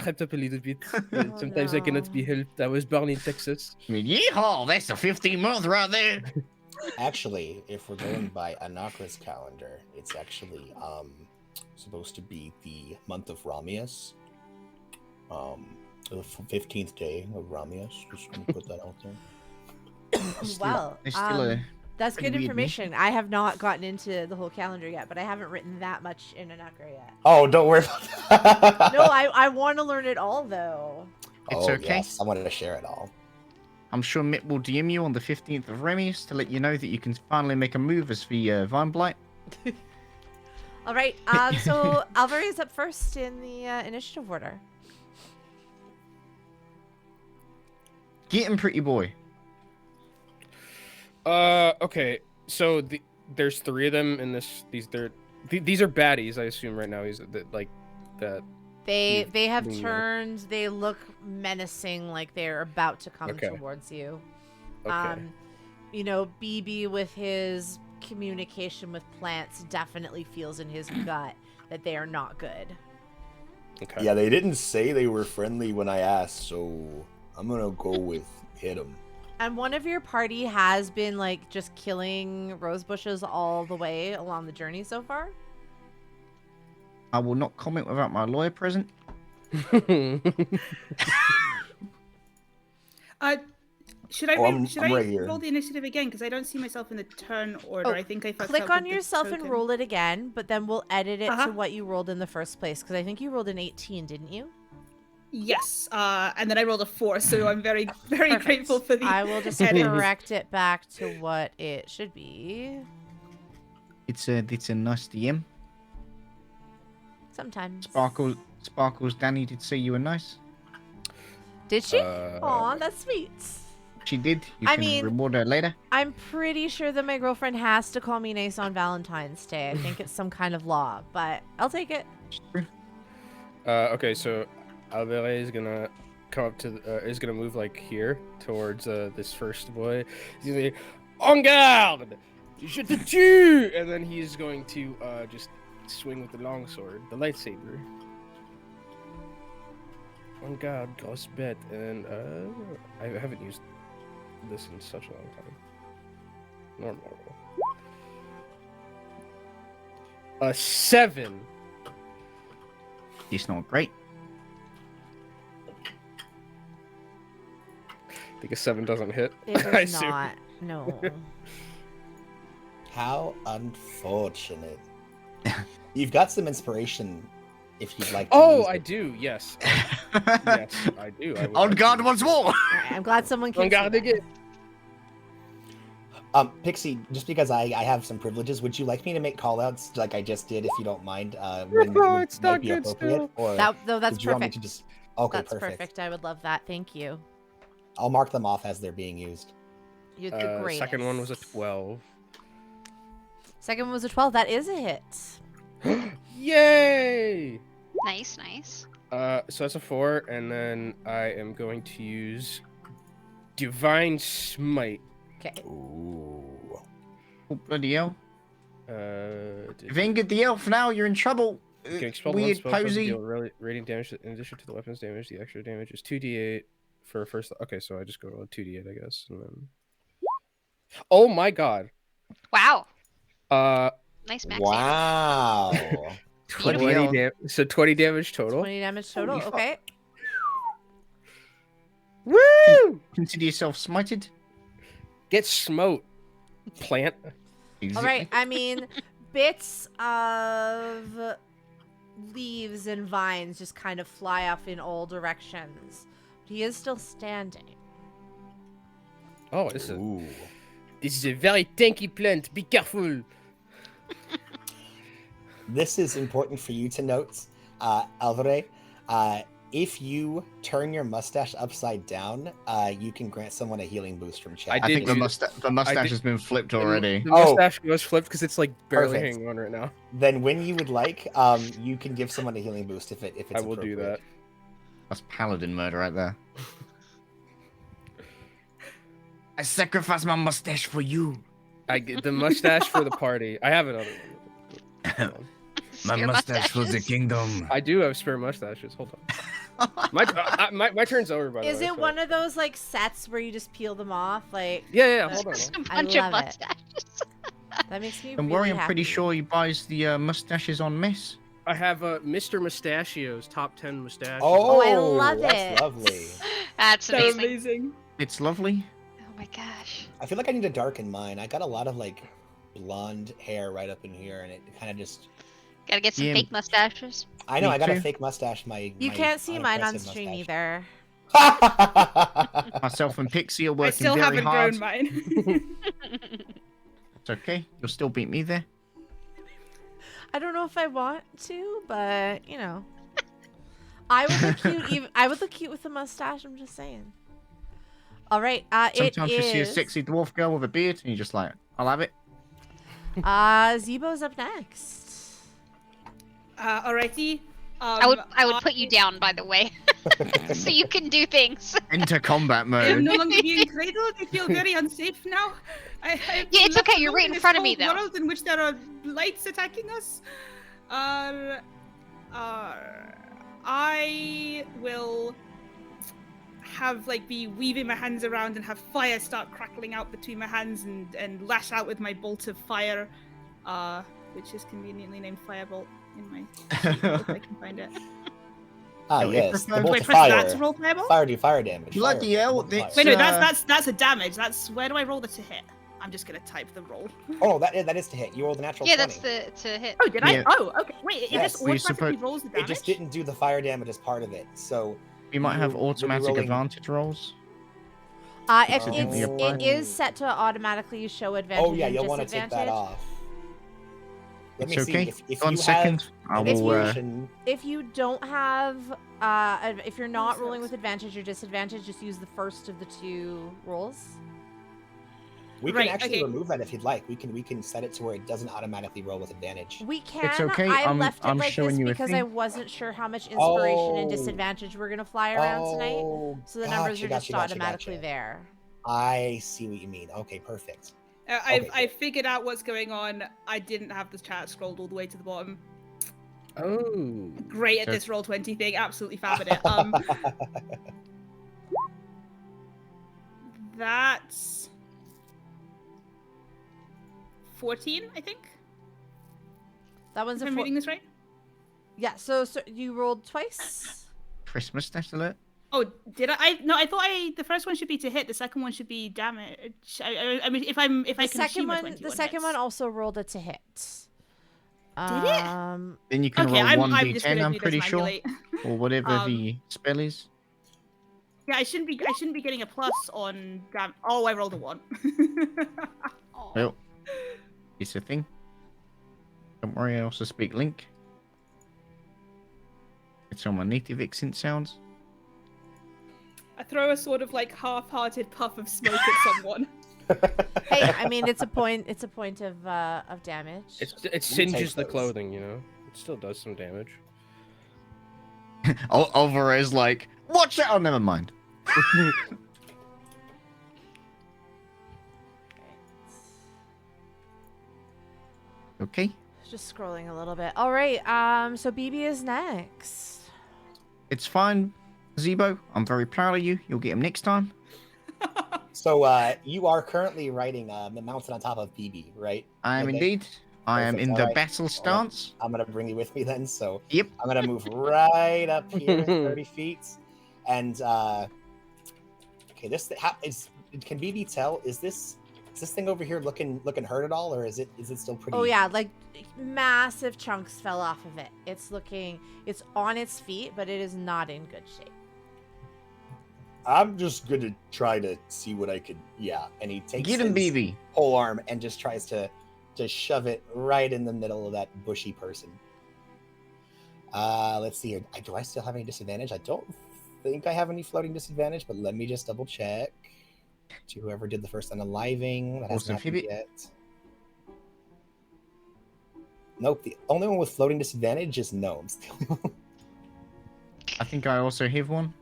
crept up a little bit. Oh, Sometimes I cannot be no. helped. I was born in Texas. Yeehaw, that's a 15-month right there. Actually, if we're going by Anakra's calendar, it's actually supposed to be the month of Ramius. The 15th day of Ramius. Just gonna put that out there. well, It's still that's pretty good weird information. I have not gotten into the whole calendar yet, but I haven't written that much in Anakra yet. Oh, don't worry about that. No, I want to learn it all though. It's Oh, okay. Yes, I wanted to share it all. I'm sure Mitt will DM you on the 15th of Remius to let you know that you can finally make a move as the Vine Blight. All right. So Alvari is up first in the initiative order. Get him, pretty boy. Okay. So there's 3 of them in this. These are baddies, I assume right now. He's like that. They have Yeah. turned. They look menacing, like they're about to come Okay. towards you. Okay. BB with his communication with plants definitely feels in his gut that they are not good. Okay. Yeah, they didn't say they were friendly when I asked, so I'm gonna go with hit them. And one of your party has been like just killing rose bushes all the way along the journey so far. I will not comment without my lawyer present. Should I, Oh, I'm should I right here. roll the initiative again? Because I don't see myself in the turn order. Oh, I think I fucked Click up on with the yourself and token. roll it again, but then we'll edit it Uh-huh. to what you rolled in the first place. Because I think you rolled an 18, didn't you? Yes, and then I rolled a 4, so I'm very, very Perfect. grateful for the. I will just edit. correct it back to what it should be. It's a nice DM. Sometimes. Sparkles, Danny did say you were nice. Did she? Uh, Aw, that's sweet. She did. You I can mean- reward her later. I'm pretty sure that my girlfriend has to call me nice on Valentine's Day. I think it's some kind of law, but I'll take it. It's true. Okay, so Alvare is gonna come up to is gonna move like here towards this first boy. He's gonna say, "En garde! Je te tue!" And then he's going to just swing with the longsword, the lightsaber. On guard, cross bet, and I haven't used this in such a long time. Normal roll. 7. It's not great. I think a 7 doesn't hit. It I does assume. not. No. How unfortunate. You've got some inspiration if you'd like to Oh, use I it. do. Yes. Yes, I do. I would On like guard to. once more. All right, I'm glad someone On can. guard again. Pixie, just because I have some privileges, would you like me to make callouts like I just did, if you don't mind? When No, would- it's might not be good appropriate, still. or No, that's did you want me perfect. to just? Okay, That's perfect. I would love that. Thank you. I'll mark them off as they're being used. You're the greatest. Second one was a 12. Second one was a 12. That is a hit. Yay! Nice, nice. So that's a 4, and then I am going to use Divine Smite. Okay. Ooh. Oh, bloody hell. If If you ain't get the elf now, you're in trouble. you can expel one Weird spell plus posy. deal radiant damage in addition to the weapon's damage. The extra damage is 2d8 for first. Okay, so I just go to 2d8, I guess, and then. Oh my god! Wow. Uh, Nice max. Wow. 20 damage. So 20 damage total. 20 damage total. Holy fuck. Okay. Woo! Consider yourself smited. Get smote, plant. All right. I mean, bits of leaves and vines just kind of fly off in all directions. He is still standing. Oh, this Ooh. is a very tanky plant. Be careful. This is important for you to note, Alvare. If you turn your mustache upside down, you can grant someone a healing boost from chat. I I think did the mustache has been flipped already. The Oh. mustache was flipped because it's like barely Perfect. hanging on right now. Then, when you would like, you can give someone a healing boost if it's I will do appropriate. that. That's paladin murder right there. I sacrifice my mustache for you. I get the mustache for the party. I have another one. Hold on. Spare mustaches. kingdom. I do have spare mustaches. Hold on. My turn's over, by the way. Is it so- one of those like sets where you just peel them off? Like Yeah, hold on. Just a I bunch of love it. mustaches. that makes me. Don't really worry, I'm pretty happy. sure he buys the mustaches on mess. I have Mr. Mustachio's top 10 mustaches. Oh, I love that's it. lovely. That's So amazing. amazing. It's lovely. Oh my gosh. I feel like I need to darken mine. I got a lot of like blonde hair right up in here, and it kind of just. Gotta get some Yeah. fake mustaches. I know Me I got a too. fake mustache. You can't see mine on stream either. either. Myself and Pixie are I working still very haven't hard. grown mine. It's okay. You'll still beat me there. I don't know if I want to, but you know, I would look cute. I would look cute with a mustache. I'm just saying. All right. Sometimes it you see a is- sexy dwarf girl with a beard, and you're just like, I'll have it. Zebo's up next. Alrighty. I would put you down, by the way, so you can do things. Enter combat I am mode. no longer being cradled. I feel very unsafe now. I Yeah, it's okay, you're right in front of me, though. World in which there are lights attacking us. I will have be weaving my hands around and have fire start crackling out between my hands and lash out with my bolt of fire, which is conveniently named Firebolt in my sheet. If I can find it. Ah, No, it yes. The prefers- bolt Do I of press that to fire. roll Firebolt? Fire do fire damage. Bloody Fire- hell, bolt of fire. that's- Wait, no, uh, that's a damage. That's where do I roll the to hit? I'm just gonna type the roll. Oh, that is to hit. You rolled a natural Yeah, 20. that's the to hit. Oh, did Yeah. I? Oh, okay. Wait, it Yes. just We automatically suppo- rolls the damage. It just didn't do the fire damage as part of it. So You might have You'll be automatic rolling- advantage rolls. It's, Accidentally applied. it is set to automatically show advantage. oh yeah, and you'll want to take that disadvantage. off. Let It's me okay. see if 1 you second. I have If will. you- inspiration. If you don't have, if you're not rolling with advantage or disadvantage, just use the first of the two rolls. We can Right, actually okay. remove that if you'd like. We can set it to where it doesn't automatically roll with advantage. We can. okay, I I'm- left it I'm like showing this you a because thing. I wasn't sure how much inspiration and Oh. disadvantage we're gonna fly around tonight. Oh, So the numbers gotcha, are just gotcha, gotcha, automatically gotcha. there. I see what you mean. Okay, perfect. I Okay, figured out what's going on. I didn't have the chat scrolled all the way to the bottom. Oh. great at So- this Roll20 thing. Absolutely fab at it. That's 14, I think. That one's If a I'm four. reading this right. Yeah, so you rolled twice? Christmas nest alert. Oh, did I? No, I thought the first one should be to hit. The second one should be damage. I mean, if I The can second assume a one, 21 the second hits. one also rolled it to hit. Did it? Then you can Okay, roll I'm one just d10. gonna I'm do this pretty sure, manually. or whatever Um, the spell is. Yeah, I shouldn't be getting a plus on dam. Oh, I rolled a 1. Aw. Well, it's a thing. Don't worry, I also speak Link. It's on my native accent sounds. I throw a sort of like half-hearted puff of smoke at someone. Hey, I mean it's a point. It's a point of damage. It singes the clothing, you know. It still does some damage. Oliver is like, watch out! Oh, never mind. Okay. Just scrolling a little bit. All right. So BB is next. It's fine, Zebo. I'm very proud of you. You'll get him next time. So you are currently riding mounted on top of BB, right? I am Okay. indeed. I am Perfect. in All the right. battle stance. I'm gonna bring you with me then. So Yep. I'm gonna move right up here, 30 feet, and okay, this can BB tell? Is this thing over here looking hurt at all, or is it still pretty? Oh yeah, like massive chunks fell off of it. It's on its feet, but it is not in good shape. I'm just gonna try to see what I could. Yeah, and he takes Get him, his BB. whole arm and just tries to shove it right in the middle of that bushy person. Let's see here. Do I still have any disadvantage? I don't think I have any floating disadvantage, but let me just double check. To whoever did the first unaliving, that Also hasn't happened Phoebe. yet. Nope, the only one with floating disadvantage is gnomes. I think I also have one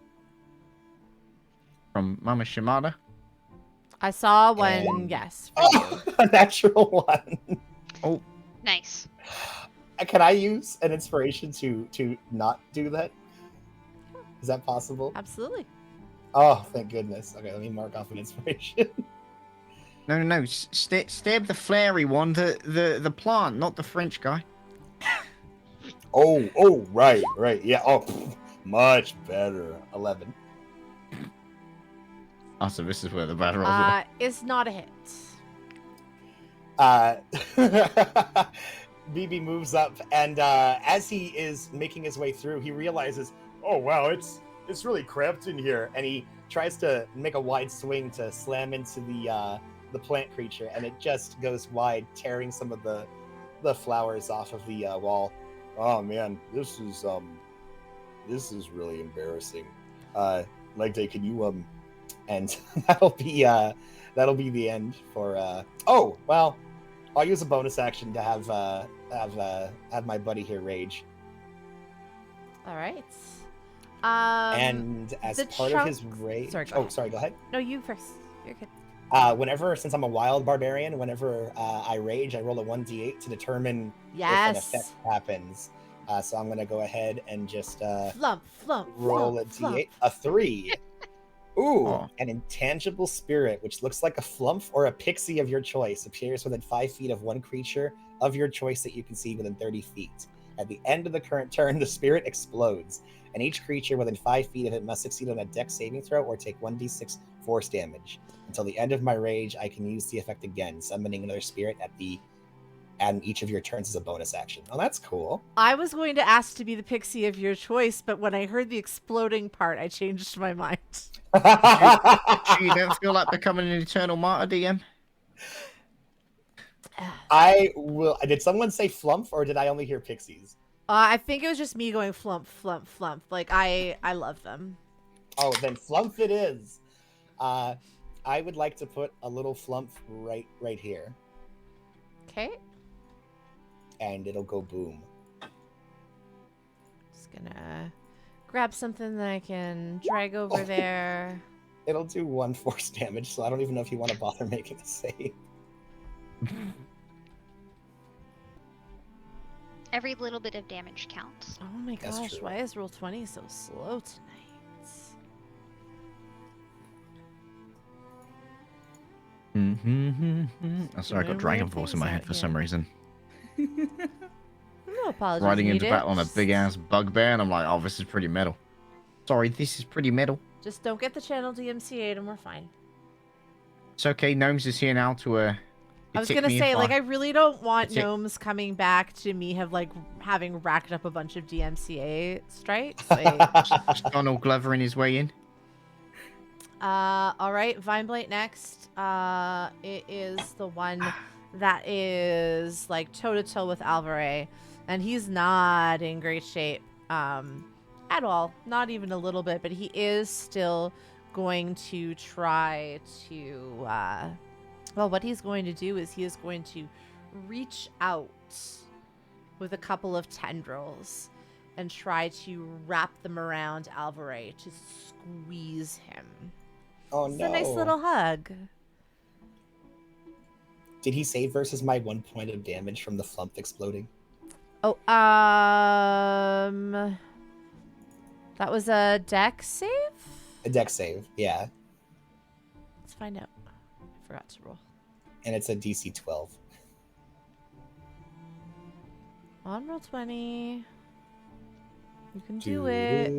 from Mama Shimada. I saw one. And- Yes. For you. A natural one. Nice. Can I use an inspiration to not do that? Is that possible? Absolutely. Oh, thank goodness. Okay, let me mark off an inspiration. No. Stab the flary one, the plant, not the French guy. Oh, right. Yeah. Oh, much better. 11. Oh, so this is where the bad rolls are. It's not a hit. BB moves up, and as he is making his way through, he realizes, oh wow, it's really cramped in here, and he tries to make a wide swing to slam into the plant creature, and it just goes wide, tearing some of the flowers off of the wall. Oh man, this is really embarrassing. Leg day, can you And that'll be the end for. Oh well, I'll use a bonus action to have my buddy here rage. All right. And as the part of his chunk- rage. Sorry, go Oh, ahead. sorry. Go ahead. No, you first. You're good. Since I'm a wild barbarian, whenever I rage, I roll a 1d8 to determine if an Yes. effect happens. So I'm gonna go ahead and just Flump. roll a flump. d8. A 3. Ooh, Oh. an intangible spirit, which looks like a flump or a pixie of your choice, appears within 5 feet of one creature of your choice that you can see within 30 feet. At the end of the current turn, the spirit explodes, and each creature within 5 feet of it must succeed on a dex saving throw or take 1d6 force damage. Until the end of my rage, I can use the effect again, summoning another spirit at each of your turns as a bonus action. Oh, that's cool. I was going to ask to be the pixie of your choice, but when I heard the exploding part, I changed my mind. You don't feel like becoming an eternal martyr, DM? I will. Did someone say flump, or did I only hear pixies? I think it was just me going flump. Like I love them. Oh, then flump it is. I would like to put a little flump right here, Okay. and it'll go boom. Just gonna grab something that I can drag over there. It'll do 1 force damage, so I don't even know if you want to bother making a save. Every little bit of damage counts. Oh my That's gosh, true. why is roll 20 so slow tonight? I'm sorry, I got Doing Dragon weird Force in my things head out for here. some reason. No apologies Riding into needed. battle on a big ass bugbear, and I'm like, oh, this is pretty metal. Sorry, this is pretty metal. Just don't get the channel DMCA'd and we're fine. It's okay, Gnomes is here now to I was tick gonna me say, if like, I really don't want It's it. gnomes coming back to me having racked up a bunch of DMCA strikes. Like, Just Donald Glover in his way in. all right, Vineblight next. It is the one that is like toe to toe with Alvaray, and he's not in great shape, at all. Not even a little bit, but he is still going to try to. Well, what he's going to do is he is going to reach out with a couple of tendrils and try to wrap them around Alvaray to squeeze him. Oh It's no! a nice little hug. Did he save versus my 1 point of damage from the flump exploding? Oh, that was a deck save? A deck save, yeah, Let's find out. I forgot to roll. and it's a DC 12. On roll 20. You can do it.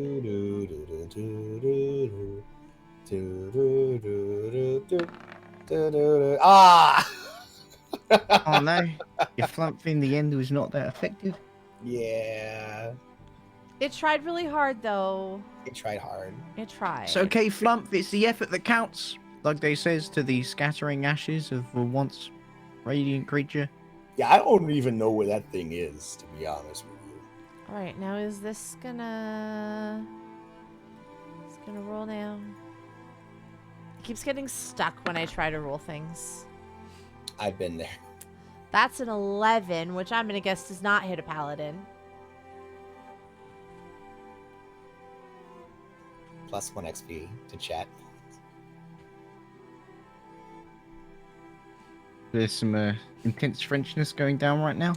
Ah! Oh no, your flump in the end was not that effective. Yeah, It tried really hard, though. it tried hard. It tried. It's okay, Flump, it's the effort that counts. Like they says to the scattering ashes of a once radiant creature. Yeah, I don't even know where that thing is, to be honest with you. All right, now is this gonna... It's gonna roll now. It keeps getting stuck when I try to roll things. I've been there. That's an 11, which I'm gonna guess does not hit a paladin. Plus 1 XP to chat. There's some intense Frenchness going down right now.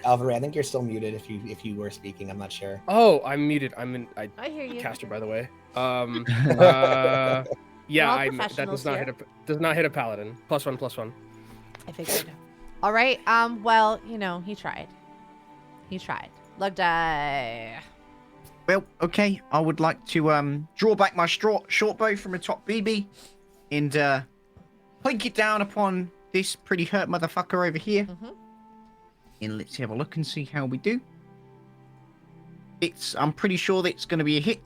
Alvaray, I think you're still muted if you were speaking. I'm not sure. Oh, I'm muted. I hear you. Caster, by the way. We're Yeah, all that professionals does not hit a paladin. +1/+1. I figured. All right. Well, you know, he tried. He tried. Lug die. Well, okay, I would like to draw back my short bow from atop BB and plink it down upon this pretty hurt motherfucker over here. Mhm. And let's have a look and see how we do. I'm pretty sure that's going to be a hit.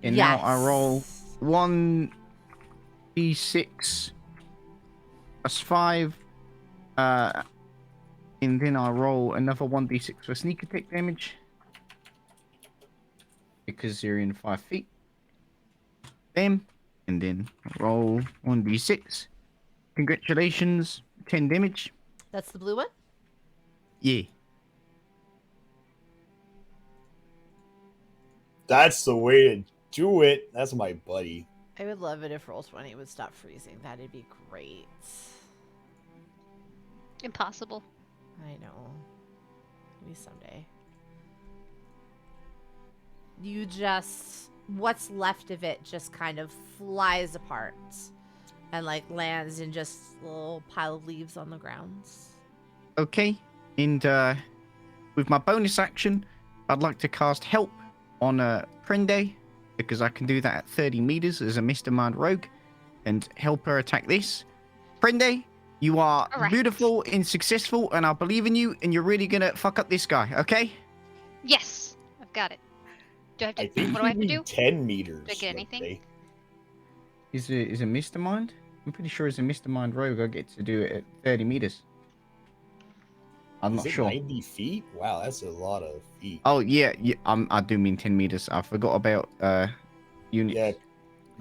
And now I roll 1d6 plus 5. And then I roll another 1d6 for sneak attack damage. Because you're in 5 feet. Bam. And then roll 1d6. Congratulations. 10 damage. That's the blue one? Yeah. That's the way to do it. That's my buddy. I would love it if roll 20 would stop freezing. That'd be great. Impossible. I know. Maybe someday. You just... What's left of it just kind of flies apart. And, like, lands in just a little pile of leaves on the ground. Okay. And with my bonus action, I'd like to cast Help on Prende. Because I can do that at 30 meters as a Mr. Mind Rogue. And help her attack this. Prende, you are Alright. beautiful and successful. And I believe in you. And you're really going to fuck up this guy. Okay? Yes, I've got it. Do I have to? I think What do I have to you do? need 10 meters. Do I get let's anything? say. Is a Mr. Mind? I'm pretty sure as a Mr. Mind Rogue, I get to do it at 30 meters. I'm Is not it sure. 90 feet? Wow, that's a lot of feet. Oh, yeah. I do mean 10 meters. I forgot about units. Yeah,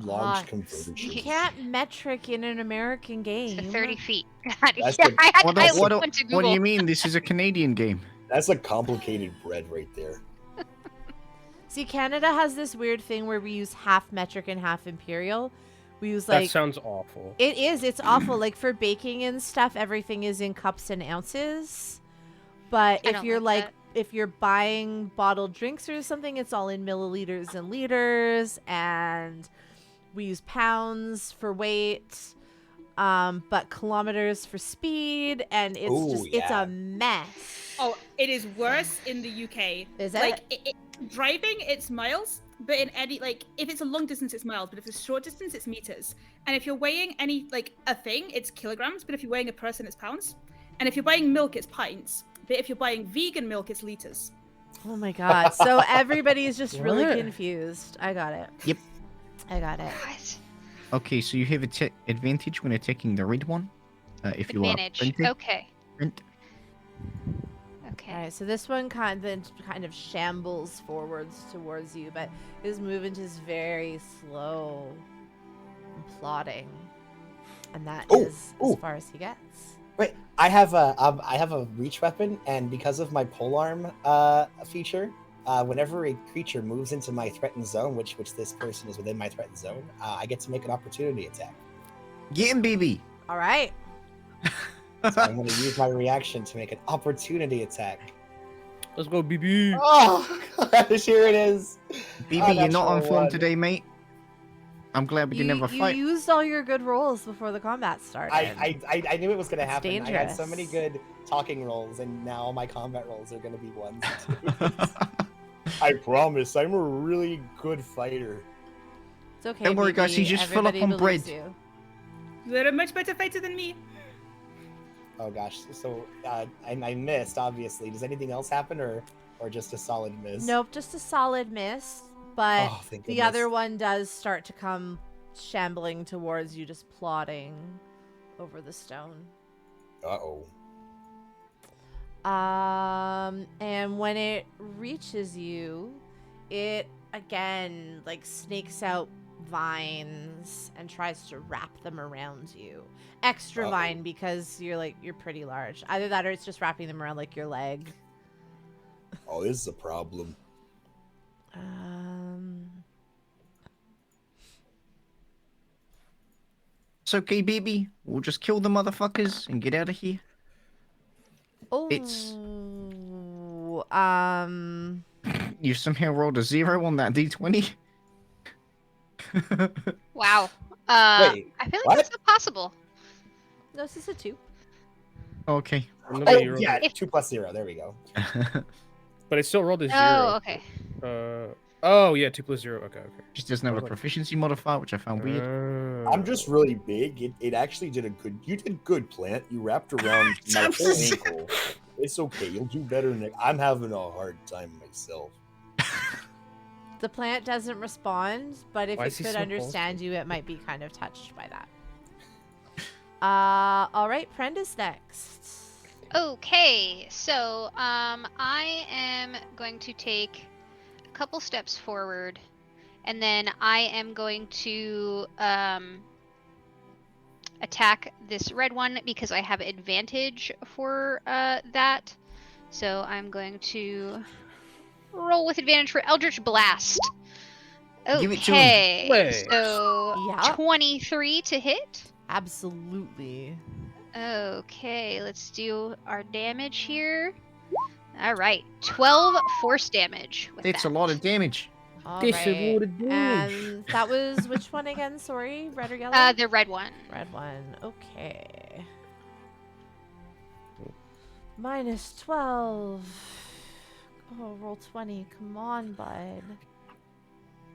large Gosh, conversion. You can't metric in an American game. So 30 feet. That's Yeah, the- I had What, I what, went to what do Google. you mean? This is a Canadian game. That's a complicated bread right there. See, Canada has this weird thing where we use half metric and half imperial, We use That like sounds awful. it is. It's awful. Like for baking and stuff, everything is in cups and ounces. But I if don't you're like like if you're buying bottled drinks or something, it's all in milliliters and liters, and we use pounds for weight, but kilometers for speed, and it's Ooh, just it's yeah. a mess. Oh, it is worse in the UK. Is it? Like driving, it's miles, but in any like if it's a long distance, it's miles. But if it's short distance, it's meters. And if you're weighing any like a thing, it's kilograms. But if you're weighing a person, it's pounds. And if you're buying milk, it's pints. But if you're buying vegan milk, it's liters. Oh my god. So everybody's just really What? confused. I got it. Yep. I got it. What? Okay, so you have advantage when attacking the red one. If you Advantage. are printed. Okay. Print. Okay. All right, so this one kind of shambles forwards towards you, but his movement is very slow and plodding, and that is as far as he gets. Wait, I have a reach weapon, and because of my polearm feature, whenever a creature moves into my threatened zone, which this person is within my threatened zone, I get to make an opportunity attack. Get him, baby. All right. So I'm going to use my reaction to make an opportunity attack. Let's go, BB. Oh, gosh, here it is. BB, you're not on natural form one. today, mate. I'm glad we didn't have a You fight. used all your good rolls before the combat started. I knew it was going to It's happen. I had so dangerous. many good talking rolls, and now all my combat rolls are going to be ones and twos. I promise, I'm a really good fighter. It's okay. Don't worry, guys, BB. he's just full up Everybody on believes bread. you. You're a much better fighter than me. Oh gosh, so I missed, obviously. Does anything else happen, or just a solid miss? Nope, just a solid miss. But Oh, thank the goodness. other one does start to come shambling towards you, just plodding over the stone. Uh-oh. And when it reaches you, it again like snakes out vines and tries to wrap them around you. Extra Uh-oh. vine because you're pretty large. Either that or it's just wrapping them around like your leg. Oh, this is a problem. It's okay, baby. We'll just kill the motherfuckers and get out of here. Oh, It's- You somehow rolled a 0 on that d20. Wow. Wait, I feel like what? that's not possible. no, this is a 2. Okay. From the Oh, way you rolled yeah, it. 2 plus 0. There we go. But it still rolled a 0. Oh, okay. Oh, yeah, 2 plus 0. Okay, okay. Just doesn't have a proficiency modifier, which I found weird. I'm just really big. It actually did a good. You did good, Plant. You wrapped around my whole ankle. It's okay. You'll do better next. I'm having a hard time myself. The plant doesn't respond, but if Why it is he could so understand you, it might be kind of touched by that. All right, Prenda's next. Okay, so I am going to take a couple steps forward, and then I am going to attack this red one because I have advantage for that. So I'm going to roll with advantage for Eldritch Blast. Give it to him. Okay, Wait. so Yeah. 23 to hit. Absolutely. Okay, let's do our damage here. All right, 12 force damage. With It's that. a lot of damage. All This is right. what it does. And that was which one again? Sorry, red or yellow? The red one. Red one. Okay. Minus 12. Oh, roll 20. Come on, bud.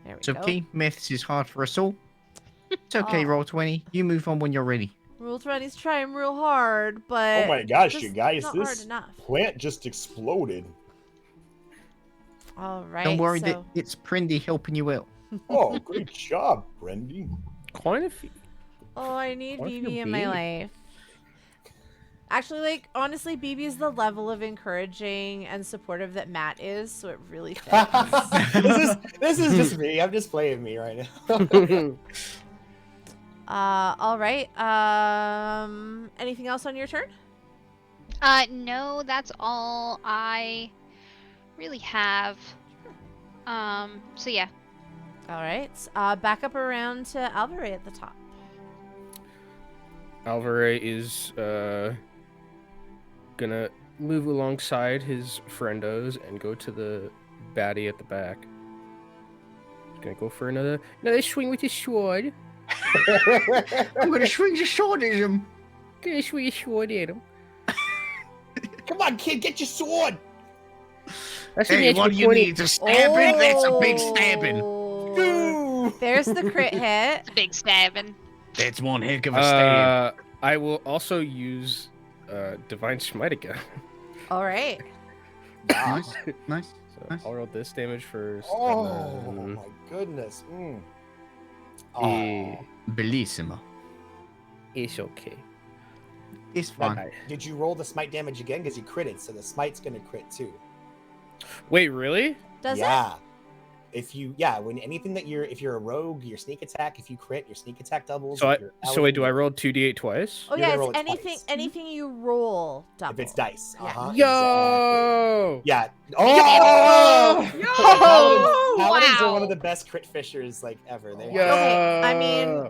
There we It's go. okay. Maths is hard for us all. It's okay, Oh. roll 20. You move on when you're ready. Roll 20's trying real hard, but Oh my gosh, just you guys! not hard This enough. plant just exploded. All right. Don't worry, so... it's Prendy helping you out. Oh, great job, Brendy. Quite a few. Oh, I need Why do you BB in my be? life. Actually, like, honestly, BB is the level of encouraging and supportive that Matt is, so it really fits. this is just me. I'm just playing me right now. All right. Anything else on your turn? No, that's all I really have. So yeah. All right. Back up around to Alvaray at the top. Alvaray is gonna move alongside his friendos and go to the baddie at the back. He's gonna go for another swing with his sword. I'm gonna swing the sword at him. Gonna swing his sword at him. Come on, kid, get your sword. That's a Hey, natural what do you 20. need to stab it? That's a big stabbing. Oh. There's the crit hit. It's a big stabbing. That's one heck of a stab. I will also use Divine Smite again. All right. Nice, nice. So Nice. I'll roll this damage first. Oh and then my goodness. Bellissimo. it's okay. It's fine. Bye. Did you roll the smite damage again? Because you critted, so the smite's gonna crit too. Wait, really? Does it? yeah. If you're a rogue, your sneak attack. If you crit, your sneak attack doubles. So If you're wait, do I paladin, roll 2d8 twice? Oh You're yeah, gonna roll it's it twice. anything you roll double. If it's dice. Yeah. Uh-huh. Yo! Exactly. Yeah. Oh! Oh, Paladins are wow. one of the best crit fishers like ever. They're Okay, I mean,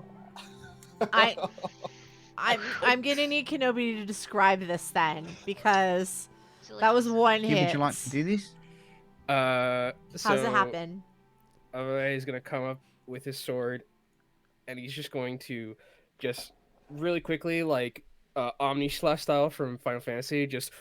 I'm gonna need Kenobi to describe this then, because that was one hit. Would you like to do this? So How's it happen? Alvaray is gonna come up with his sword, and he's just going to really quickly, like Omni Slash style from Final Fantasy, just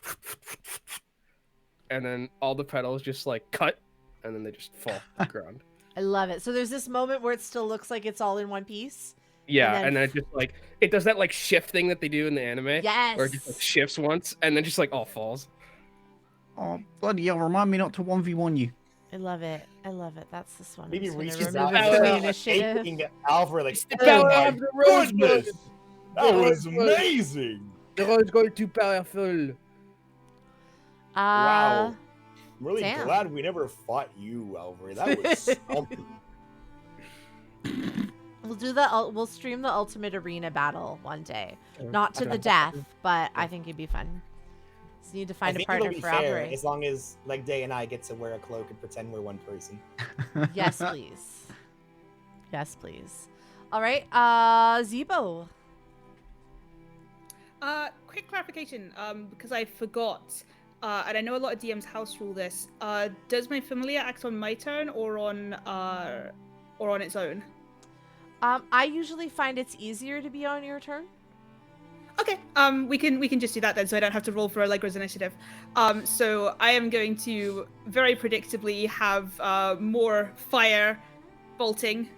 and then all the petals just like cut, and then they just fall to the ground. I love it. So there's this moment where it still looks like it's all in one piece. Yeah, then and then it just like it does that like shift thing that they do in the anime. Yes. Or it just like shifts once and then just like all falls. Oh, bloody hell, remind me not to 1v1 you. I love it. I love it. That's this one. Maybe I'm just reaches gonna out remove it from the and initiative. shaking Alvar like, the oh power my of the rosebud." Goodness, that was Rosebud. amazing. The rose gold too powerful. Wow. I'm really damn. glad we never fought you, Alvar. That was something. We'll stream the ultimate arena battle one day. Not to the death, but I think it'd be fun. Just need to I find a think partner it'll be for fair Alvaray. as long as Leg Day and I get to wear a cloak and pretend we're one person. Yes, please. Yes, please. All right, Zebo. Quick clarification, because I forgot, and I know a lot of DMs house rule this. Does my familiar act on my turn or on its own? I usually find it's easier to be on your turn. Okay, we can just do that then, so I don't have to roll for Allegra's initiative. So I am going to very predictably have more fire bolting.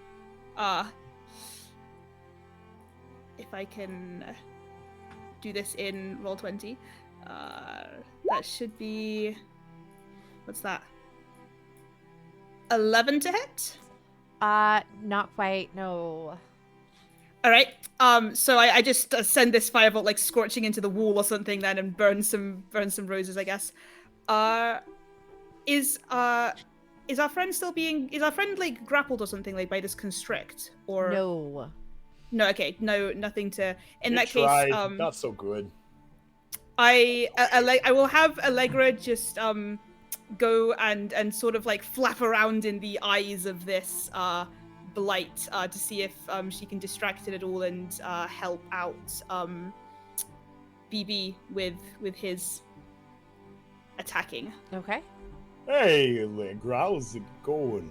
If I can do this in roll 20, that should be, what's that? 11 to hit. Not quite. No. All right. So I just send this firebolt like scorching into the wall or something then, and burn some roses, I guess. Is our friend still being? Is our friend like grappled or something like by this constrict? Or No. no? Okay, no, nothing to. In You that tried, case, not so good. I will have Allegra just go and sort of like flap around in the eyes of this blight to see if she can distract it at all and help out BB with his attacking. Okay. Hey, Allegra, how's it going?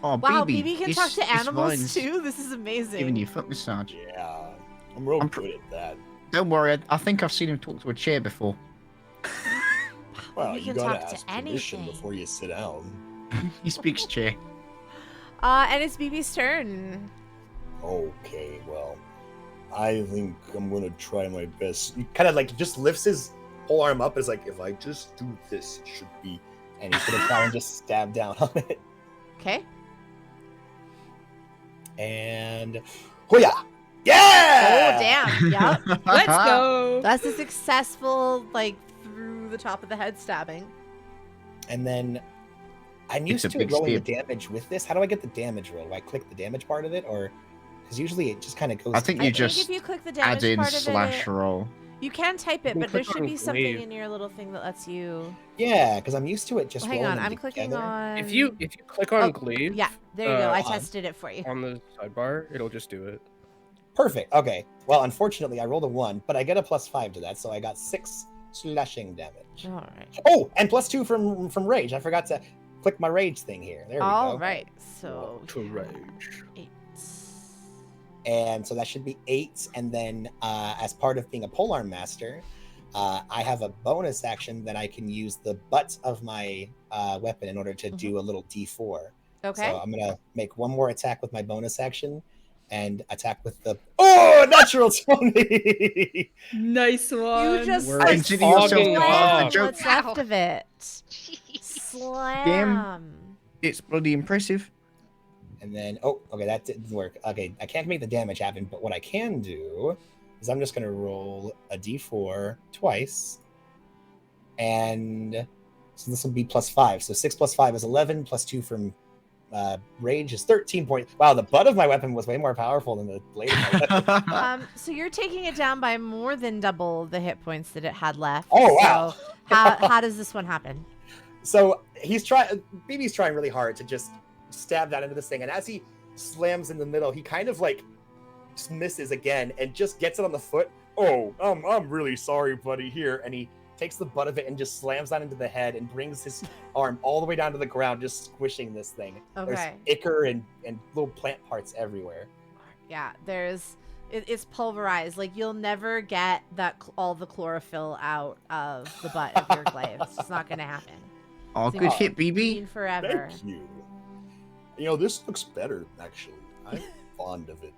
Oh, Wow, BB, BB can this- talk to this animals vine's too. This is amazing. Giving you a foot massage. Yeah, I'm real I'm good at that. Don't worry, I think I've seen him talk to a chair before. Well, We you can gotta talk to ask permission anything. before you sit down. He speaks chair. And it's BB's turn. Okay, well, I think I'm gonna try my best. He kind of like just lifts his whole arm up. Is like, if I just do this, it should be. And he's gonna try and just stab down on it. Okay. And oh yeah, Oh damn. Yep. Let's go. That's a successful like through the top of the head stabbing. And then I'm It's used a to big rolling stab. the damage with this. How do I get the damage roll? Do I click the damage part of it, or because usually it just kind of goes? I think I you think just if you click the add damage in part of slash it, roll. You can type it, can but there click should on be something glaive. in your little thing that lets you. Yeah, because I'm used to it just Well, hang rolling on, them I'm clicking together. on. If you click on Oh, glaive, Yeah, there you go. I on. tested it for you. on the sidebar, it'll just do it. Perfect. Okay. Well, unfortunately, I rolled a 1, but I get a +5 to that, so I got 6 slashing damage. All right. Oh, and +2 from rage. I forgot to click my rage thing here. There we All go. right. So To rage. 8. And so that should be 8. And then, as part of being a polearm master, I have a bonus action that I can use the butt of my weapon in order to do a little D4. Okay. So I'm gonna make one more attack with my bonus action, and attack with the natural 20. Nice one. You just We're like Consider yourself fogging part of the slammed joke. what's left of it. Jeez. Slam. It's bloody impressive. And then, okay, that didn't work. Okay, I can't make the damage happen, but what I can do is I'm just gonna roll a D4 twice, and so this will be +5. So 6 + 5 is 11, +2 from rage is 13 points. Wow, the butt of my weapon was way more powerful than the blade of my weapon. So you're taking it down by more than double the hit points that it had left. Oh, wow. So how does this one happen? So BB's trying really hard to just stab that into this thing, and as he slams in the middle, he kind of like just misses again and just gets it on the foot. Oh, I'm really sorry, buddy. Here, and he takes the butt of it and just slams that into the head and brings his arm all the way down to the ground, just squishing this thing. Okay. There's ichor and little plant parts everywhere. Yeah, it's pulverized. Like you'll never get all the chlorophyll out of the butt of your glaive. It's just not gonna happen. Oh, It's good gonna hit, be BB. green forever. Thank you. You know, this looks better, actually. I'm fond of it.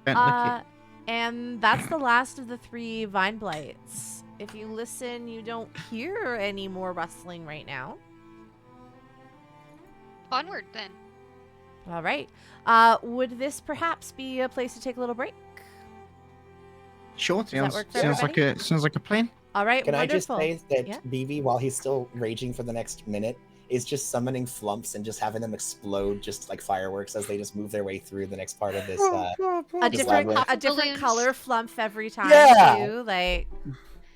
Don't lick it. And that's the last of the 3 vine blights. If you listen, you don't hear any more rustling right now. Onward then. All right. Would this perhaps be a place to take a little break? Sure, that sounds, work for sounds like a plan. All right. Can wonderful. I just say that Yeah. BB, while he's still raging for the next minute, is just summoning flumps and just having them explode just like fireworks as they just move their way through the next part of this. a Just different labyrinth. a different Balloons. color flump every time Yeah. too. Like,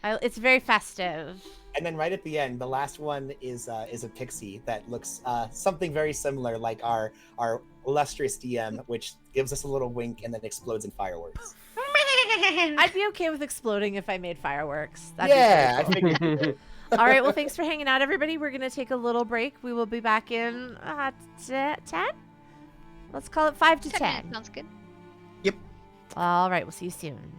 it's very festive. And then right at the end, the last one is a pixie that looks something very similar, like our illustrious DM, which gives us a little wink and then explodes in fireworks. I'd be okay with exploding if I made fireworks. That'd be Yeah, I pretty figured. cool. All right. Well, thanks for hanging out, everybody. We're gonna take a little break. We will be back in 10. Let's call it 5 to 10. Sounds good. All right. We'll see you soon.